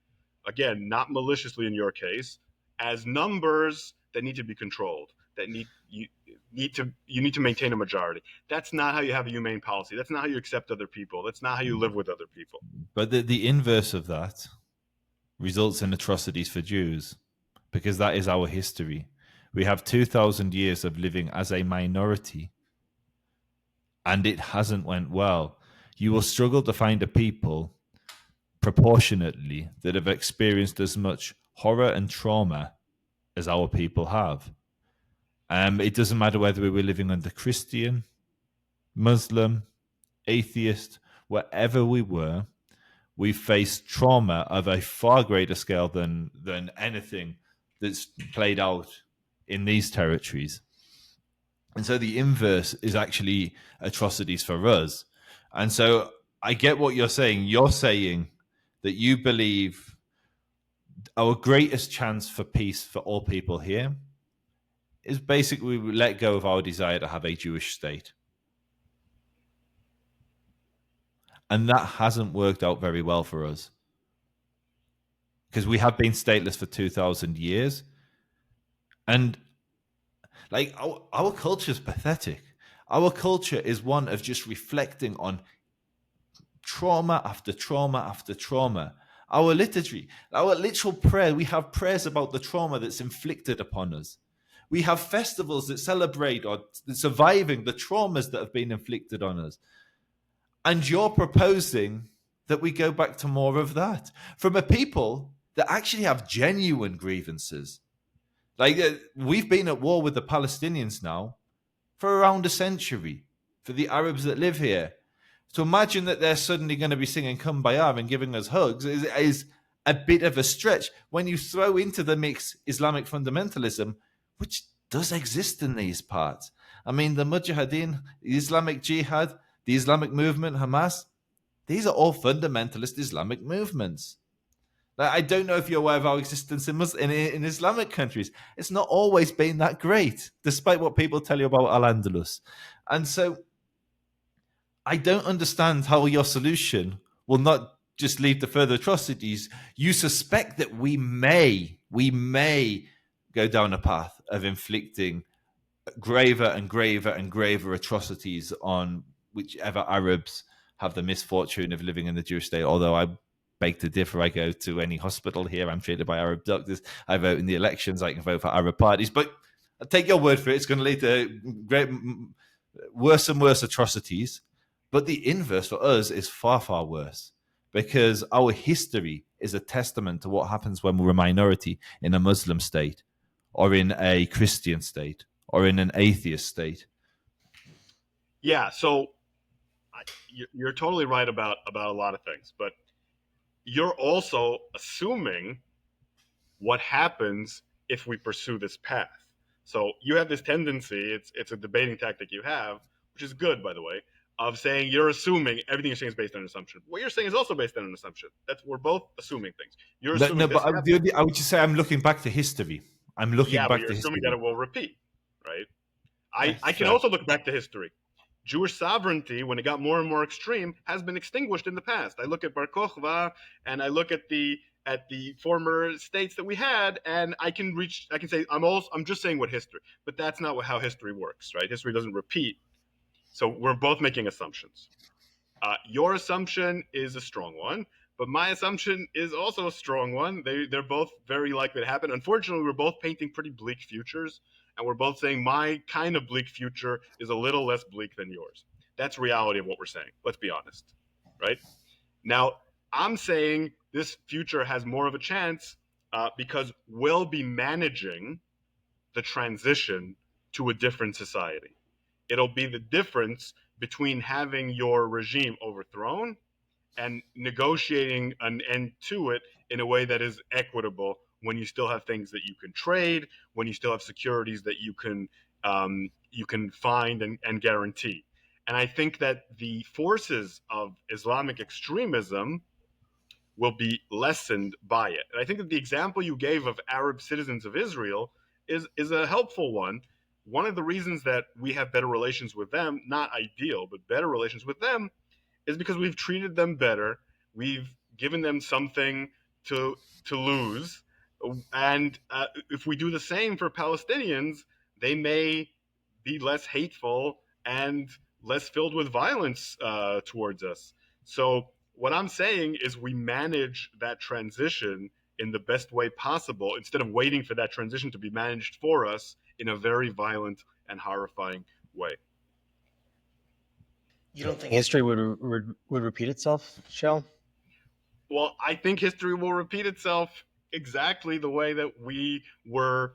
again, not maliciously in your case, as numbers that need to be controlled, that you need to maintain a majority. That's not how you have a humane policy. That's not how you accept other people. That's not how you live with other people. But the inverse of that results in atrocities for Jews, because that is our history. We have 2,000 years of living as a minority, and it hasn't went well. You will struggle to find a people proportionately that have experienced as much horror and trauma as our people have. It doesn't matter whether we were living under Christian, Muslim, atheist, wherever we were, we faced trauma of a far greater scale than anything that's played out in these territories. And so the inverse is actually atrocities for us. And so I get what you're saying. You're saying that you believe our greatest chance for peace for all people here is basically we let go of our desire to have a Jewish state. And that hasn't worked out very well for us, because we have been stateless for 2,000 years. And like our culture is pathetic. Our culture is one of just reflecting on trauma after trauma after trauma. Our liturgy, our literal prayer, we have prayers about the trauma that's inflicted upon us. We have festivals that celebrate or surviving the traumas that have been inflicted on us. And you're proposing that we go back to more of that from a people that actually have genuine grievances. Like, we've been at war with the Palestinians now for around a century, for the Arabs that live here. So imagine that they're suddenly going to be singing Kumbaya and giving us hugs is a bit of a stretch when you throw into the mix Islamic fundamentalism, which does exist in these parts. I mean, the Mujahideen, the Islamic Jihad, the Islamic movement, Hamas, these are all fundamentalist Islamic movements. Like, I don't know if you're aware of our existence in Islamic countries. It's not always been that great, despite what people tell you about Al-Andalus. And so I don't understand how your solution will not just lead to further atrocities. You suspect that we may go down a path of inflicting graver and graver and graver atrocities on whichever Arabs have the misfortune of living in the Jewish state. Although I beg to differ. I go to any hospital here, I'm treated by Arab doctors. I vote in the elections. I can vote for Arab parties. But I'll take your word for it. It's going to lead to worse and worse atrocities. But the inverse for us is far, far worse, because our history is a testament to what happens when we're a minority in a Muslim state or in a Christian state or in an atheist state. Yeah, so you're totally right about a lot of things, but you're also assuming what happens if we pursue this path. So you have this tendency, it's a debating tactic you have, which is good, by the way, of saying you're assuming everything you're saying is based on an assumption. What you're saying is also based on an assumption. We're both assuming things. You're assuming but I would just say I'm looking back to history. I'm looking back but you're to assuming history. that it will repeat, right? I can also look back to history. Jewish sovereignty, when it got more and more extreme, has been extinguished in the past. I look at Bar Kokhba and I look at the former states that we had, and I can say I'm just saying what history, but that's not how history works, right? History doesn't repeat. So we're both making assumptions. Your assumption is a strong one, but my assumption is also a strong one. They're both very likely to happen. Unfortunately, we're both painting pretty bleak futures, and we're both saying my kind of bleak future is a little less bleak than yours. That's reality of what we're saying. Let's be honest, right? Now, I'm saying this future has more of a chance because we'll be managing the transition to a different society. It'll be the difference between having your regime overthrown and negotiating an end to it in a way that is equitable when you still have things that you can trade, when you still have securities that you can find and guarantee. And I think that the forces of Islamic extremism will be lessened by it. And I think that the example you gave of Arab citizens of Israel is a helpful one. One of the reasons that we have better relations with them, not ideal, but better relations with them, is because we've treated them better. We've given them something to lose, and if we do the same for Palestinians, they may be less hateful and less filled with violence towards us. So what I'm saying is we manage that transition in the best way possible instead of waiting for that transition to be managed for us in a very violent and horrifying way. You don't think history would repeat itself, Shell? Well, I think history will repeat itself exactly the way that we were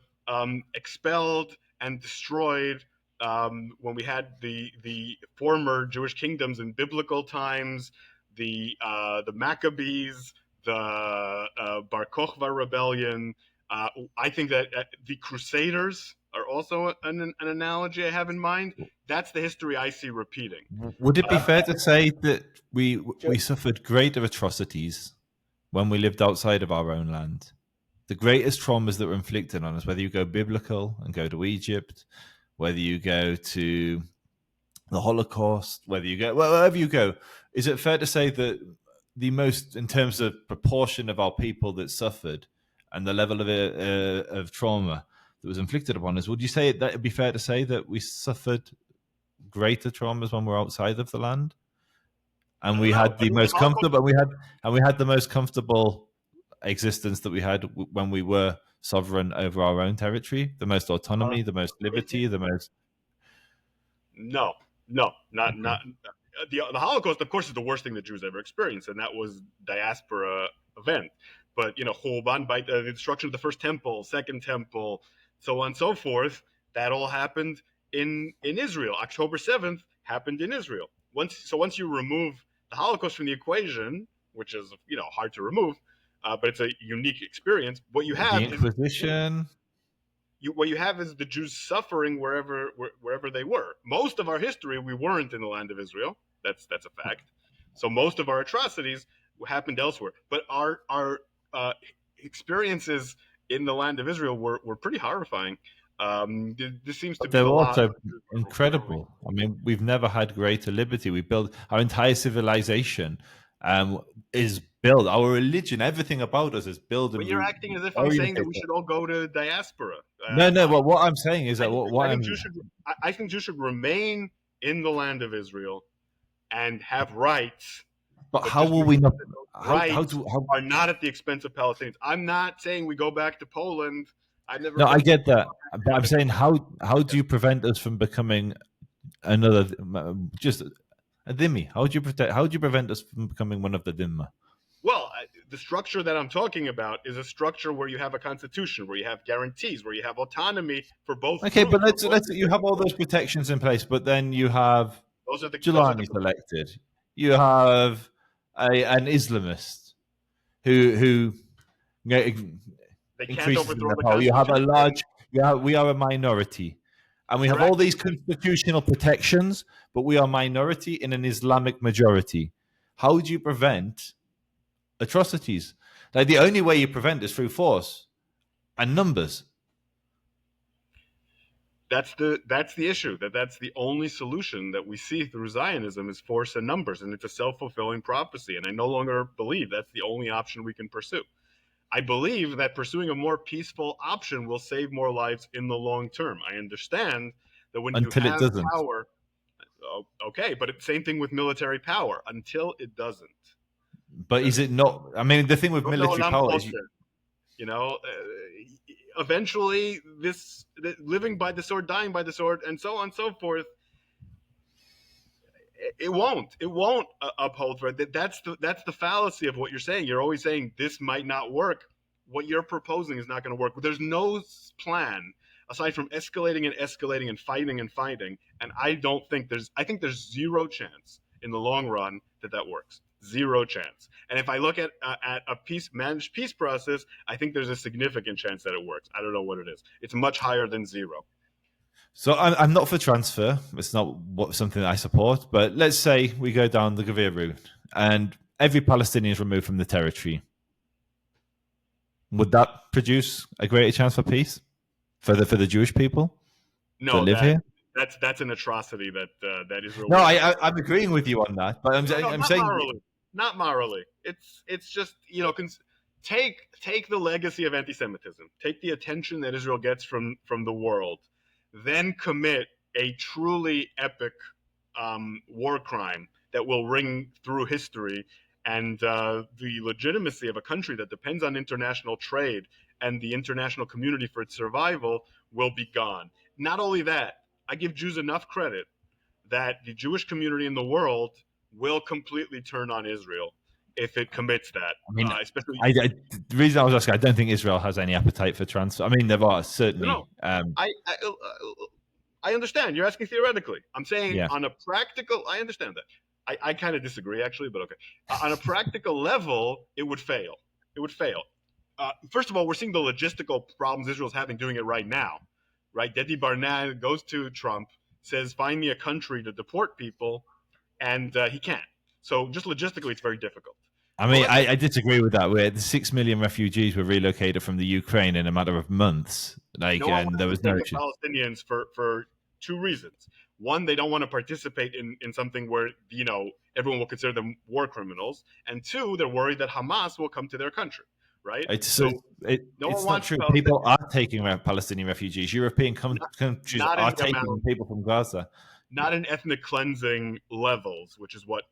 expelled and destroyed when we had the former Jewish kingdoms in biblical times, the Maccabees, the Bar Kokhba rebellion. I think that the Crusaders are also an analogy I have in mind. That's the history I see repeating. Would it be fair to say that we suffered greater atrocities when we lived outside of our own land? The greatest traumas that were inflicted on us, whether you go biblical and go to Egypt, whether you go to the Holocaust, whether you go wherever you go, is it fair to say that the most, in terms of proportion of our people that suffered and the level of trauma that was inflicted upon us, would you say that it'd be fair to say that we suffered greater traumas when we're outside of the land, and we had the most comfortable, and we had the most comfortable existence that we had when we were sovereign over our own territory, the most autonomy, the most liberty, the most. No, not the Holocaust. Of course, is the worst thing that Jews ever experienced, and that was diaspora event. But Churban, by the destruction of the first temple, second temple, so on and so forth, that all happened in Israel. October 7th happened in Israel. Once you remove the Holocaust from the equation, which is hard to remove, but it's a unique experience. What you have the Inquisition. What you have is the Jews suffering wherever they were. Most of our history, we weren't in the land of Israel. That's a fact. So most of our atrocities happened elsewhere. But our experiences in the land of Israel were pretty horrifying. This seems to be they're also incredible. I mean, we've never had greater liberty. We built our entire civilization is built. Our religion, everything about us is built. But you're acting as if I'm saying that we should all go to diaspora. No. Well, what I'm saying is that I think Jews should remain in the land of Israel and have rights. But how will we not? Rights are not at the expense of Palestinians. I'm not saying we go back to Poland. No, I get that, but I'm saying how do you prevent us from becoming another just a dhimmi? How do you prevent us from becoming one of the dhimma? Well, the structure that I'm talking about is a structure where you have a constitution, where you have guarantees, where you have autonomy for both. Okay, but let's you have all those protections in place, but then you have Giuliani's elected. You have an Islamist who they can't overthrow the power. You have a large. We are a minority, and we have all these constitutional protections, but we are minority in an Islamic majority. How do you prevent atrocities? Like, the only way you prevent is through force and numbers. That's the issue. That's the only solution that we see through Zionism is force and numbers, and it's a self-fulfilling prophecy. And I no longer believe that's the only option we can pursue. I believe that pursuing a more peaceful option will save more lives in the long term. I understand that when you have power, okay, but it's the same thing with military power until it doesn't. But is it not? I mean, the thing with military power is, eventually living by the sword, dying by the sword, and so on and so forth. It won't uphold for it. That's the fallacy of what you're saying. You're always saying this might not work. What you're proposing is not going to work. There's no plan aside from escalating and fighting. And I think there's zero chance in the long run that works. Zero chance. And if I look at a managed peace process, I think there's a significant chance that it works. I don't know what it is. It's much higher than zero. So I'm not for transfer. It's not something that I support. But let's say we go down the Gavir route and every Palestinian is removed from the territory. Would that produce a greater chance for peace for the Jewish people to live here? That's an atrocity that Israel. No, I'm agreeing with you on that. But I'm saying not morally. It's just take the legacy of anti-Semitism, take the attention that Israel gets from the world. Then commit a truly epic war crime that will ring through history, and the legitimacy of a country that depends on international trade and the international community for its survival will be gone. Not only that, I give Jews enough credit that the Jewish community in the world will completely turn on Israel if it commits that. I mean, especially the reason I was asking, I don't think Israel has any appetite for transfer. I mean, there are certainly. No. I understand. You're asking theoretically. I'm saying on a practical. I understand that. I kind of disagree, actually, but okay. On a practical level, it would fail. It would fail. First of all, we're seeing the logistical problems Israel's having doing it right now. Right? Dedi Barnett goes to Trump, says, "Find me a country to deport people," and he can't. So just logistically, it's very difficult. I mean, I disagree with that. Where the 6 million refugees were relocated from the Ukraine in a matter of months, and there was no Palestinians for two reasons. One, they don't want to participate in something where everyone will consider them war criminals, and two, they're worried that Hamas will come to their country. Right? It's not true. People are taking Palestinian refugees. European countries are taking people from Gaza. Not in ethnic cleansing levels, which is what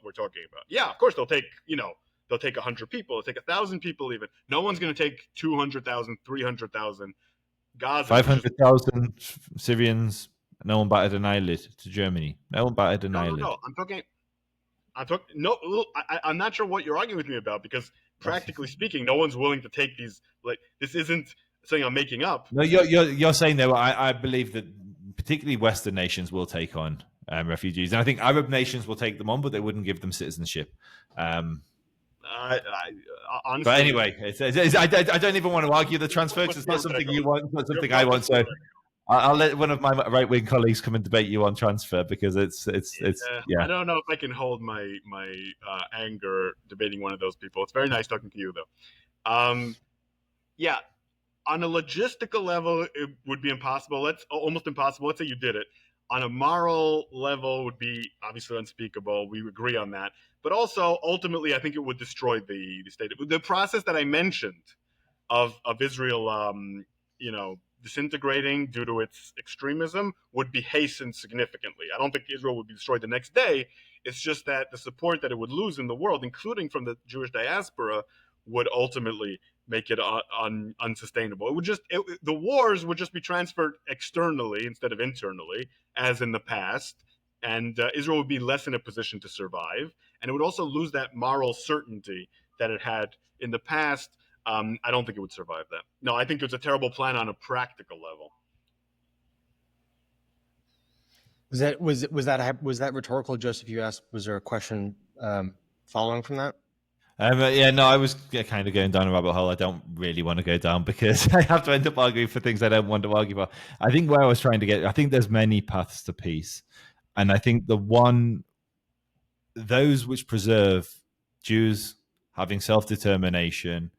we're talking about. Yeah, of course they'll take 100 people, they'll take 1,000 people even. No one's going to take 200,000, 300,000. Gaza 500,000 Syrians. No one batted an eyelid to Germany. No one batted an eyelid. No, I'm not sure what you're arguing with me about, because practically speaking, no one's willing to take these. Like, this isn't something I'm making up. No, you're saying that I believe that particularly Western nations will take on refugees, and I think Arab nations will take them on, but they wouldn't give them citizenship. Honestly, but anyway, I don't even want to argue the transfer, because it's not something you want, it's not something I want. So I'll let one of my right-wing colleagues come and debate you on transfer, because it's I don't know if I can hold my anger debating one of those people. It's very nice talking to you, though. Yeah, on a logistical level, it would be impossible. Almost impossible. Let's say you did it. On a moral level, would be obviously unspeakable. We agree on that. But also, ultimately, I think it would destroy the state. The process that I mentioned of Israel, disintegrating due to its extremism would be hastened significantly. I don't think Israel would be destroyed the next day. It's just that the support that it would lose in the world, including from the Jewish diaspora, would ultimately make it unsustainable. The wars would just be transferred externally instead of internally, as in the past, and Israel would be less in a position to survive, and it would also lose that moral certainty that it had in the past. I don't think it would survive that. No, I think it's a terrible plan on a practical level. Was that rhetorical, Joseph? You asked. Was there a question following from that? I was kind of going down a rabbit hole I don't really want to go down, because I have to end up arguing for things I don't want to argue for. I think where I was trying to get, I think there's many paths to peace, and I think those which preserve Jews having self-determination,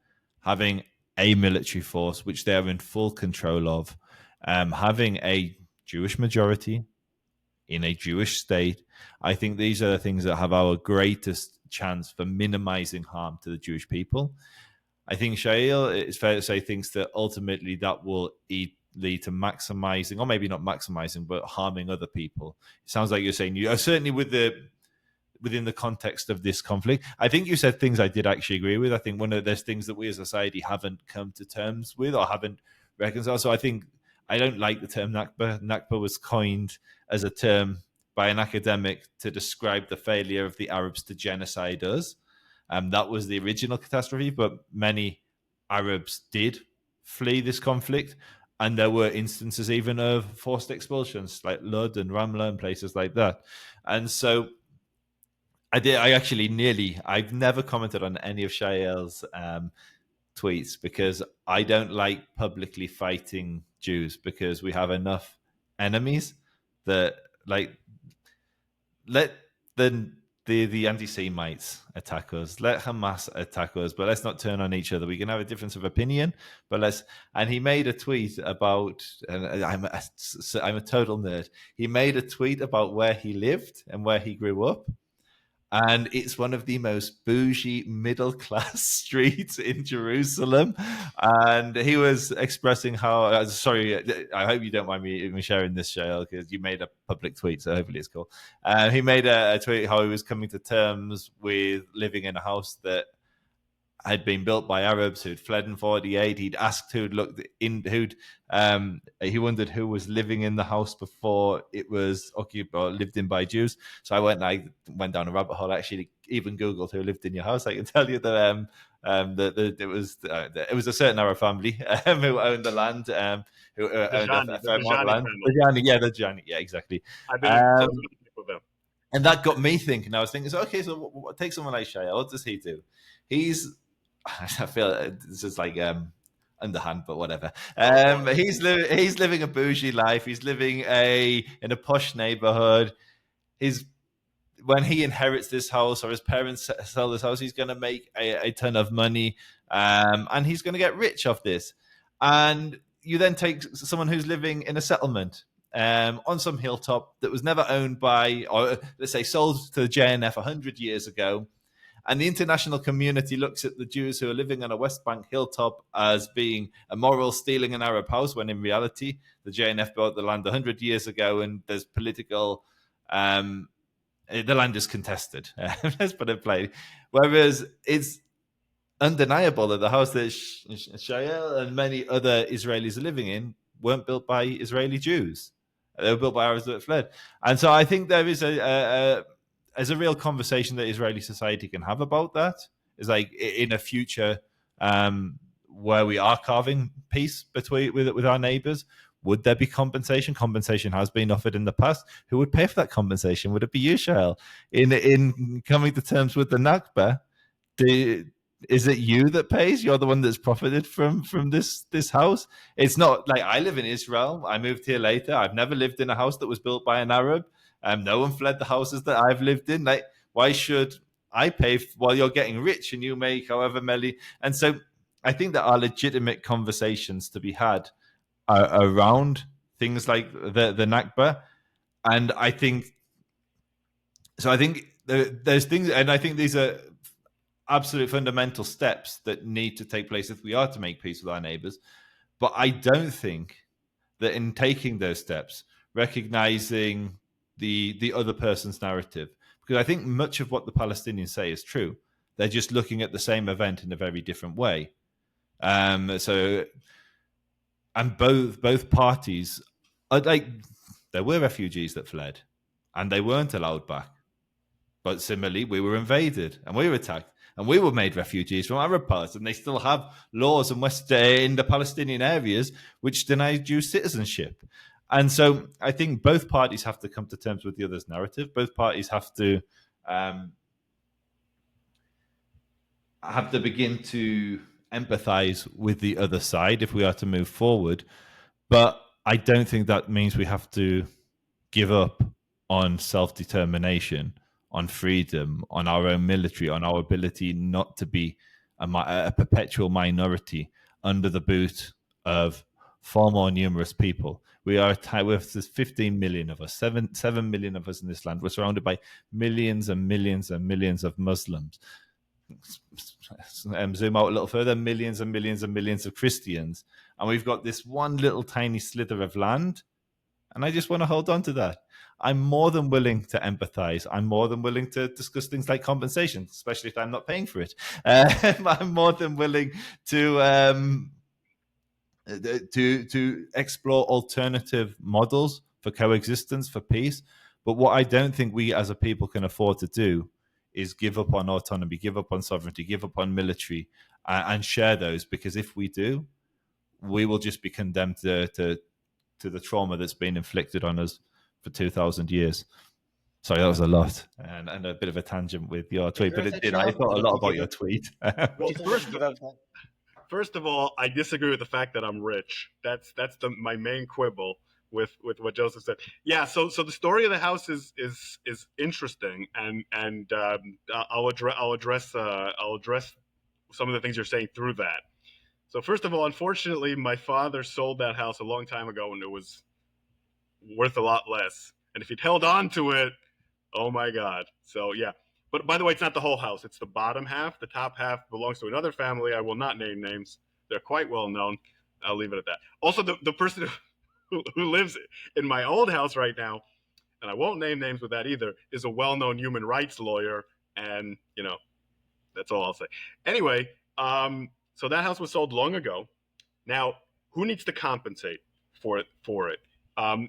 having a military force which they are in full control of, having a Jewish majority in a Jewish state. I think these are the things that have our greatest chance for minimizing harm to the Jewish people. I think Shaiel, it's fair to say, thinks that ultimately that will eat lead to maximizing, or maybe not maximizing, but harming other people. It sounds like you're saying you are certainly within the context of this conflict. I think you said things I did actually agree with. I think there's things that we as a society haven't come to terms with or haven't reconciled. So I think I don't like the term Nakba. Nakba was coined as a term by an academic to describe the failure of the Arabs to genocide us. That was the original catastrophe, but many Arabs did flee this conflict. And there were instances even of forced expulsions like Lud and Ramla and places like that. And so I've never commented on any of Shaiel's tweets because I don't like publicly fighting Jews because we have enough enemies that let the anti-Semites attack us, let Hamas attack us, but let's not turn on each other. We can have a difference of opinion, but and he made a tweet about, and I'm a total nerd. He made a tweet about where he lived and where he grew up. And it's one of the most bougie middle-class streets in Jerusalem. And he was expressing how, sorry, I hope you don't mind me sharing this, Shaiel, because you made a public tweet, so hopefully it's cool. He made a tweet how he was coming to terms with living in a house that had been built by Arabs who'd fled in 48. He'd asked he wondered who was living in the house before it was occupied or lived in by Jews. So I went down a rabbit hole. I actually even Googled who lived in your house. I can tell you that it was a certain Arab family who owned the land, who owned a fair amount of land. The Jani, yeah, exactly. I've been in with them. And that got me thinking. I was thinking, so take someone like Shaiel. What does he do? I feel this is like underhand, but whatever. He's living a bougie life. He's living in a posh neighborhood. When he inherits this house or his parents sell this house, he's going to make a ton of money, and he's going to get rich off this. And you then take someone who's living in a settlement on some hilltop that was never owned by, or let's say sold to the JNF 100 years ago. And the international community looks at the Jews who are living on a West Bank hilltop as being immoral, stealing an Arab house, when in reality, the JNF bought the land 100 years ago and there's political, the land is contested. Let's put it plain. Whereas it's undeniable that the house that Shaiel and many other Israelis are living in weren't built by Israeli Jews. They were built by Arabs that fled. And so I think there is a real conversation that Israeli society can have about that. Is like in a future where we are carving peace with our neighbors, would there be compensation? Compensation has been offered in the past. Who would pay for that compensation? Would it be you, Shaiel? In coming to terms with the Nakba, is it you that pays? You're the one that's profited from this house. It's not like I live in Israel. I moved here later. I've never lived in a house that was built by an Arab. No one fled the houses that I've lived in. Like, why should I pay while you're getting rich and you make however many? And so I think there are legitimate conversations to be had around things like the Nakba. And I think there's things, and I think these are absolute fundamental steps that need to take place if we are to make peace with our neighbors. But I don't think that in taking those steps, recognizing the other person's narrative, because I think much of what the Palestinians say is true. They're just looking at the same event in a very different way. And both parties are like, there were refugees that fled and they weren't allowed back. But similarly, we were invaded and we were attacked and we were made refugees from Arab parts, and they still have laws in the Palestinian areas which deny Jews citizenship. And so I think both parties have to come to terms with the other's narrative. Both parties have to begin to empathize with the other side if we are to move forward. But I don't think that means we have to give up on self-determination, on freedom, on our own military, on our ability not to be a perpetual minority under the boot of far more numerous people. There's 15 million of us, 7 million of us in this land. We're surrounded by millions and millions and millions of Muslims. zoom out a little further, millions and millions and millions of Christians, and we've got this one little tiny slither of land, and I just want to hold on to that. I'm more than willing to empathize. I'm more than willing to discuss things like compensation, especially if I'm not paying for it. I'm more than willing to explore alternative models for coexistence, for peace. But what I don't think we as a people can afford to do is give up on autonomy, give up on sovereignty, give up on military, and share those. Because if we do, we will just be condemned to the trauma that's been inflicted on us for 2,000 years. Sorry, that was a lot and a bit of a tangent with your tweet, but it did. I thought a lot about your tweet. Well, first of all, I disagree with the fact that I'm rich. That's my main quibble with what Joseph said. Yeah, so the story of the house is interesting, and I'll address some of the things you're saying through that. So first of all, unfortunately, my father sold that house a long time ago, and it was worth a lot less. And if he'd held on to it, oh my God. So yeah. But by the way, it's not the whole house. It's the bottom half. The top half belongs to another family. I will not name names. They're quite well known. I'll leave it at that. Also, the person who lives in my old house right now, and I won't name names with that either, is a well-known human rights lawyer. And, that's all I'll say. Anyway, so that house was sold long ago. Now, who needs to compensate for it?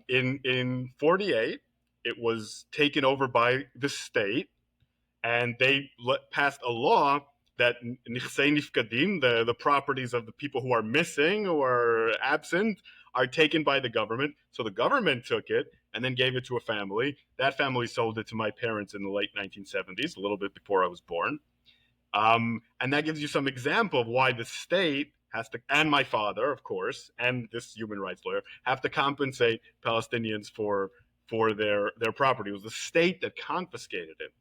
In 48, it was taken over by the state, and they passed a law that the properties of the people who are missing or absent are taken by the government. So the government took it and then gave it to a family. That family sold it to my parents in the late 1970s, a little bit before I was born. And that gives you some example of why the state has to, and my father, of course, and this human rights lawyer have to compensate Palestinians for their property. It was the state that confiscated it.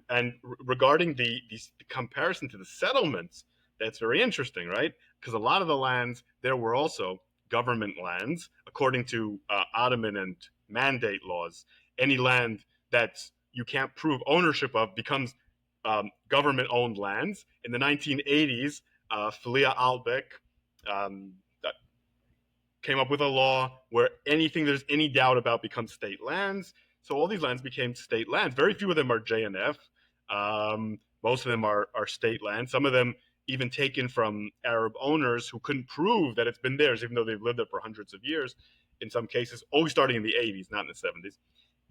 And regarding the comparison to the settlements, that's very interesting, right? Because a lot of the lands there were also government lands, according to Ottoman and Mandate laws. Any land that you can't prove ownership of becomes government-owned lands. In the 1980s, Filia Albeck came up with a law where anything there's any doubt about becomes state lands. So all these lands became state lands. Very few of them are JNF. Most of them are state lands. Some of them even taken from Arab owners who couldn't prove that it's been theirs, even though they've lived there for hundreds of years. In some cases, always starting in the 80s, not in the 70s.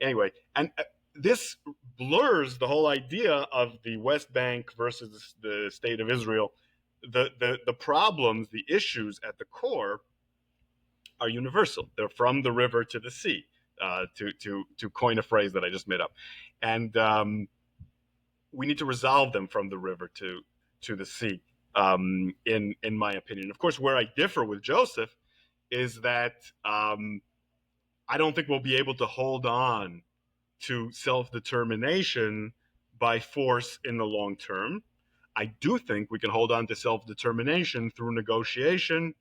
Anyway, and this blurs the whole idea of the West Bank versus the state of Israel. The problems, the issues at the core are universal. They're from the river to the sea, to coin a phrase that I just made up. And we need to resolve them from the river to the sea, in my opinion. Of course, where I differ with Joseph is that I don't think we'll be able to hold on to self-determination by force in the long term. I do think we can hold on to self-determination through negotiation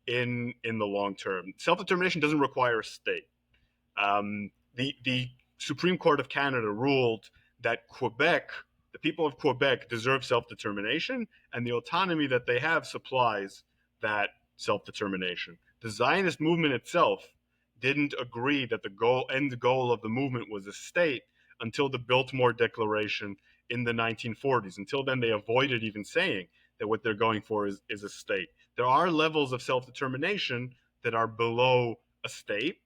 in the long term. Self-determination doesn't require a state. The Supreme Court of Canada ruled that Quebec, the people of Quebec, deserve self-determination, and the autonomy that they have supplies that self-determination. The Zionist movement itself didn't agree that the end goal of the movement was a state until the Biltmore Declaration in the 1940s. Until then, they avoided even saying that what they're going for is a state. There are levels of self-determination that are below a state.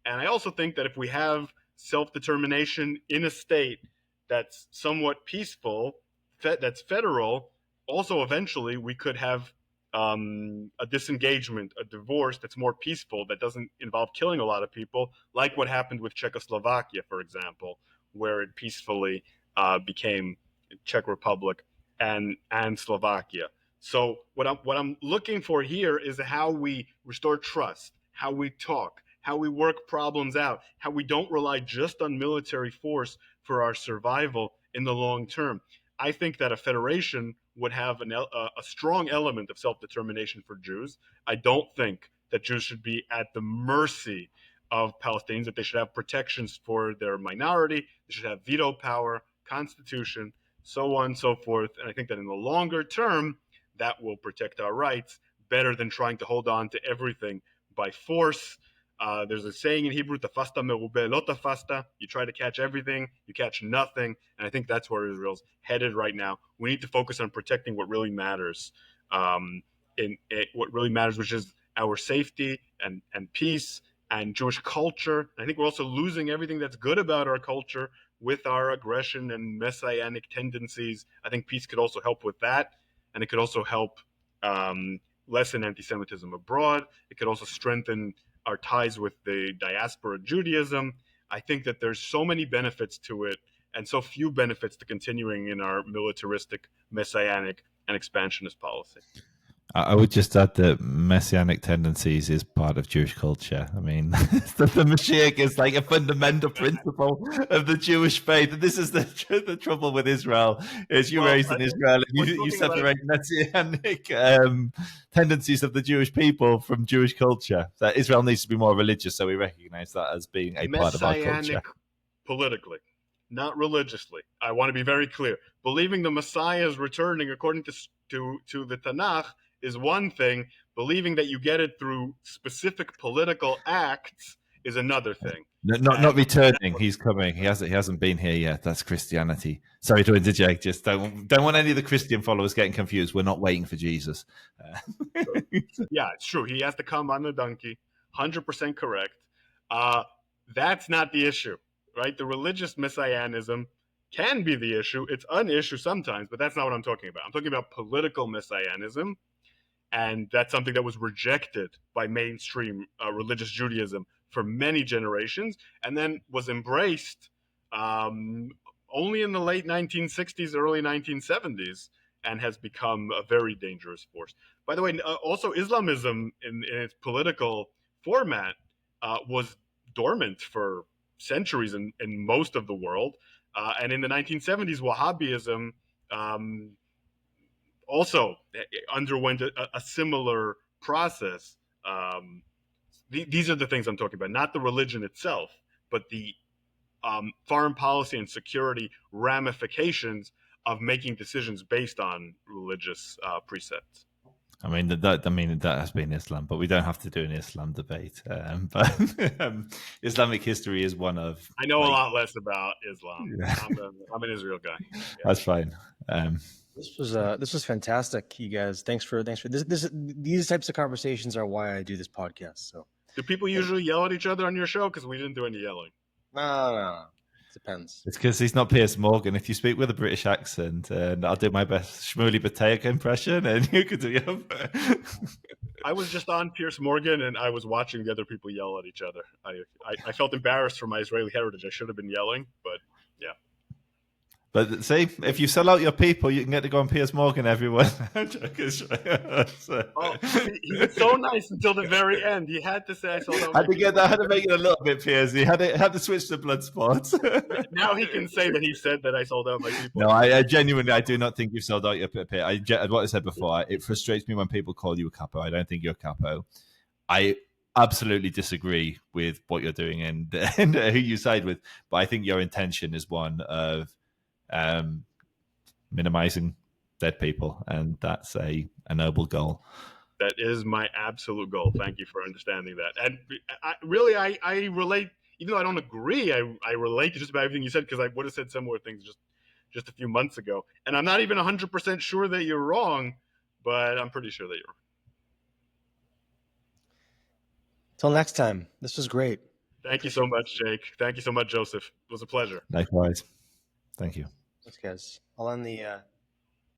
And I also think that if we have self-determination in a state that's somewhat peaceful, that's federal, also eventually we could have a disengagement, a divorce that's more peaceful, that doesn't involve killing a lot of people, like what happened with Czechoslovakia, for example, where it peacefully became Czech Republic and Slovakia. So what I'm looking for here is how we restore trust, how we talk, how we work problems out, how we don't rely just on military force for our survival in the long term. I think that a federation would have a strong element of self-determination for Jews. I don't think that Jews should be at the mercy of Palestinians, that they should have protections for their minority, they should have veto power, constitution. so on and so forth. And I think that in the longer term, that will protect our rights better than trying to hold on to everything by force. There's a saying in Hebrew, tafasta merube lo tafasta. You try to catch everything, you catch nothing. And I think that's where Israel's headed right now. We need to focus on protecting what really matters, what really matters, which is our safety and peace and Jewish culture. And I think we're also losing everything that's good about our culture with our aggression and messianic tendencies. I think peace could also help with that. And it could also help lessen anti-Semitism abroad. It could also strengthen our ties with the diaspora Judaism. I think that there's so many benefits to it and so few benefits to continuing in our militaristic, messianic, and expansionist policy. I would just add that messianic tendencies is part of Jewish culture. I mean, the Mashiach is like a fundamental principle of the Jewish faith. And this is the trouble with Israel, is you're raised in Israel and you separate messianic tendencies of the Jewish people from Jewish culture. That Israel needs to be more religious, so we recognize that as being a part of our culture. Politically, not religiously. I want to be very clear. Believing the Messiah is returning according to the Tanakh is one thing. Believing that you get it through specific political acts is another thing. Not returning. He's coming. He hasn't been here yet. That's Christianity. Sorry to interject. Just don't want any of the Christian followers getting confused. We're not waiting for Jesus. Yeah, it's true. He has to come on the donkey. 100% correct. That's not the issue, right? The religious messianism can be the issue. It's an issue sometimes, but that's not what I'm talking about. I'm talking about political messianism. And that's something that was rejected by mainstream religious Judaism for many generations, and then was embraced only in the late 1960s, early 1970s, and has become a very dangerous force. By the way, also Islamism in its political format was dormant for centuries in most of the world. And in the 1970s, Wahhabism also underwent a similar process. These are the things I'm talking about, not the religion itself, but the foreign policy and security ramifications of making decisions based on religious precepts. I mean that has been Islam, but we don't have to do an Islam debate. But Islamic history is one of. I know a lot less about Islam. Yeah. I'm an Israel guy. Yeah. That's fine. This was fantastic, you guys. Thanks for this. These types of conversations are why I do this podcast. So, do people usually yell at each other on your show? Because we didn't do any yelling. No. Depends. It's because he's not Piers Morgan. If you speak with a British accent, and I'll do my best Shmuley Bateyek impression, and you could do. I was just on Piers Morgan, and I was watching the other people yell at each other. I felt embarrassed for my Israeli heritage. I should have been yelling, but yeah. But see, if you sell out your people, you can get to go on Piers Morgan, everyone. He was so nice until the very end. He had to say, I sold out. I had to make it a little bit Piers. He had to switch to blood sports. Now he can say that he said that I sold out my people. No, I genuinely, I do not think you've sold out your pit. What I said before, it frustrates me when people call you a capo. I don't think you're a capo. I absolutely disagree with what you're doing and who you side with. But I think your intention is one of minimizing dead people, and that's a noble goal. That is my absolute goal. Thank you for understanding that. And I relate, even though I don't agree, I relate to just about everything you said, because I would have said similar things just a few months ago. And I'm not even 100% sure that you're wrong, but I'm pretty sure that you're wrong. Till next time. This was great. Thank you so much, Jake. Thank you so much, Joseph. It was a pleasure. Likewise. Thank you. Thanks, guys. I'll end the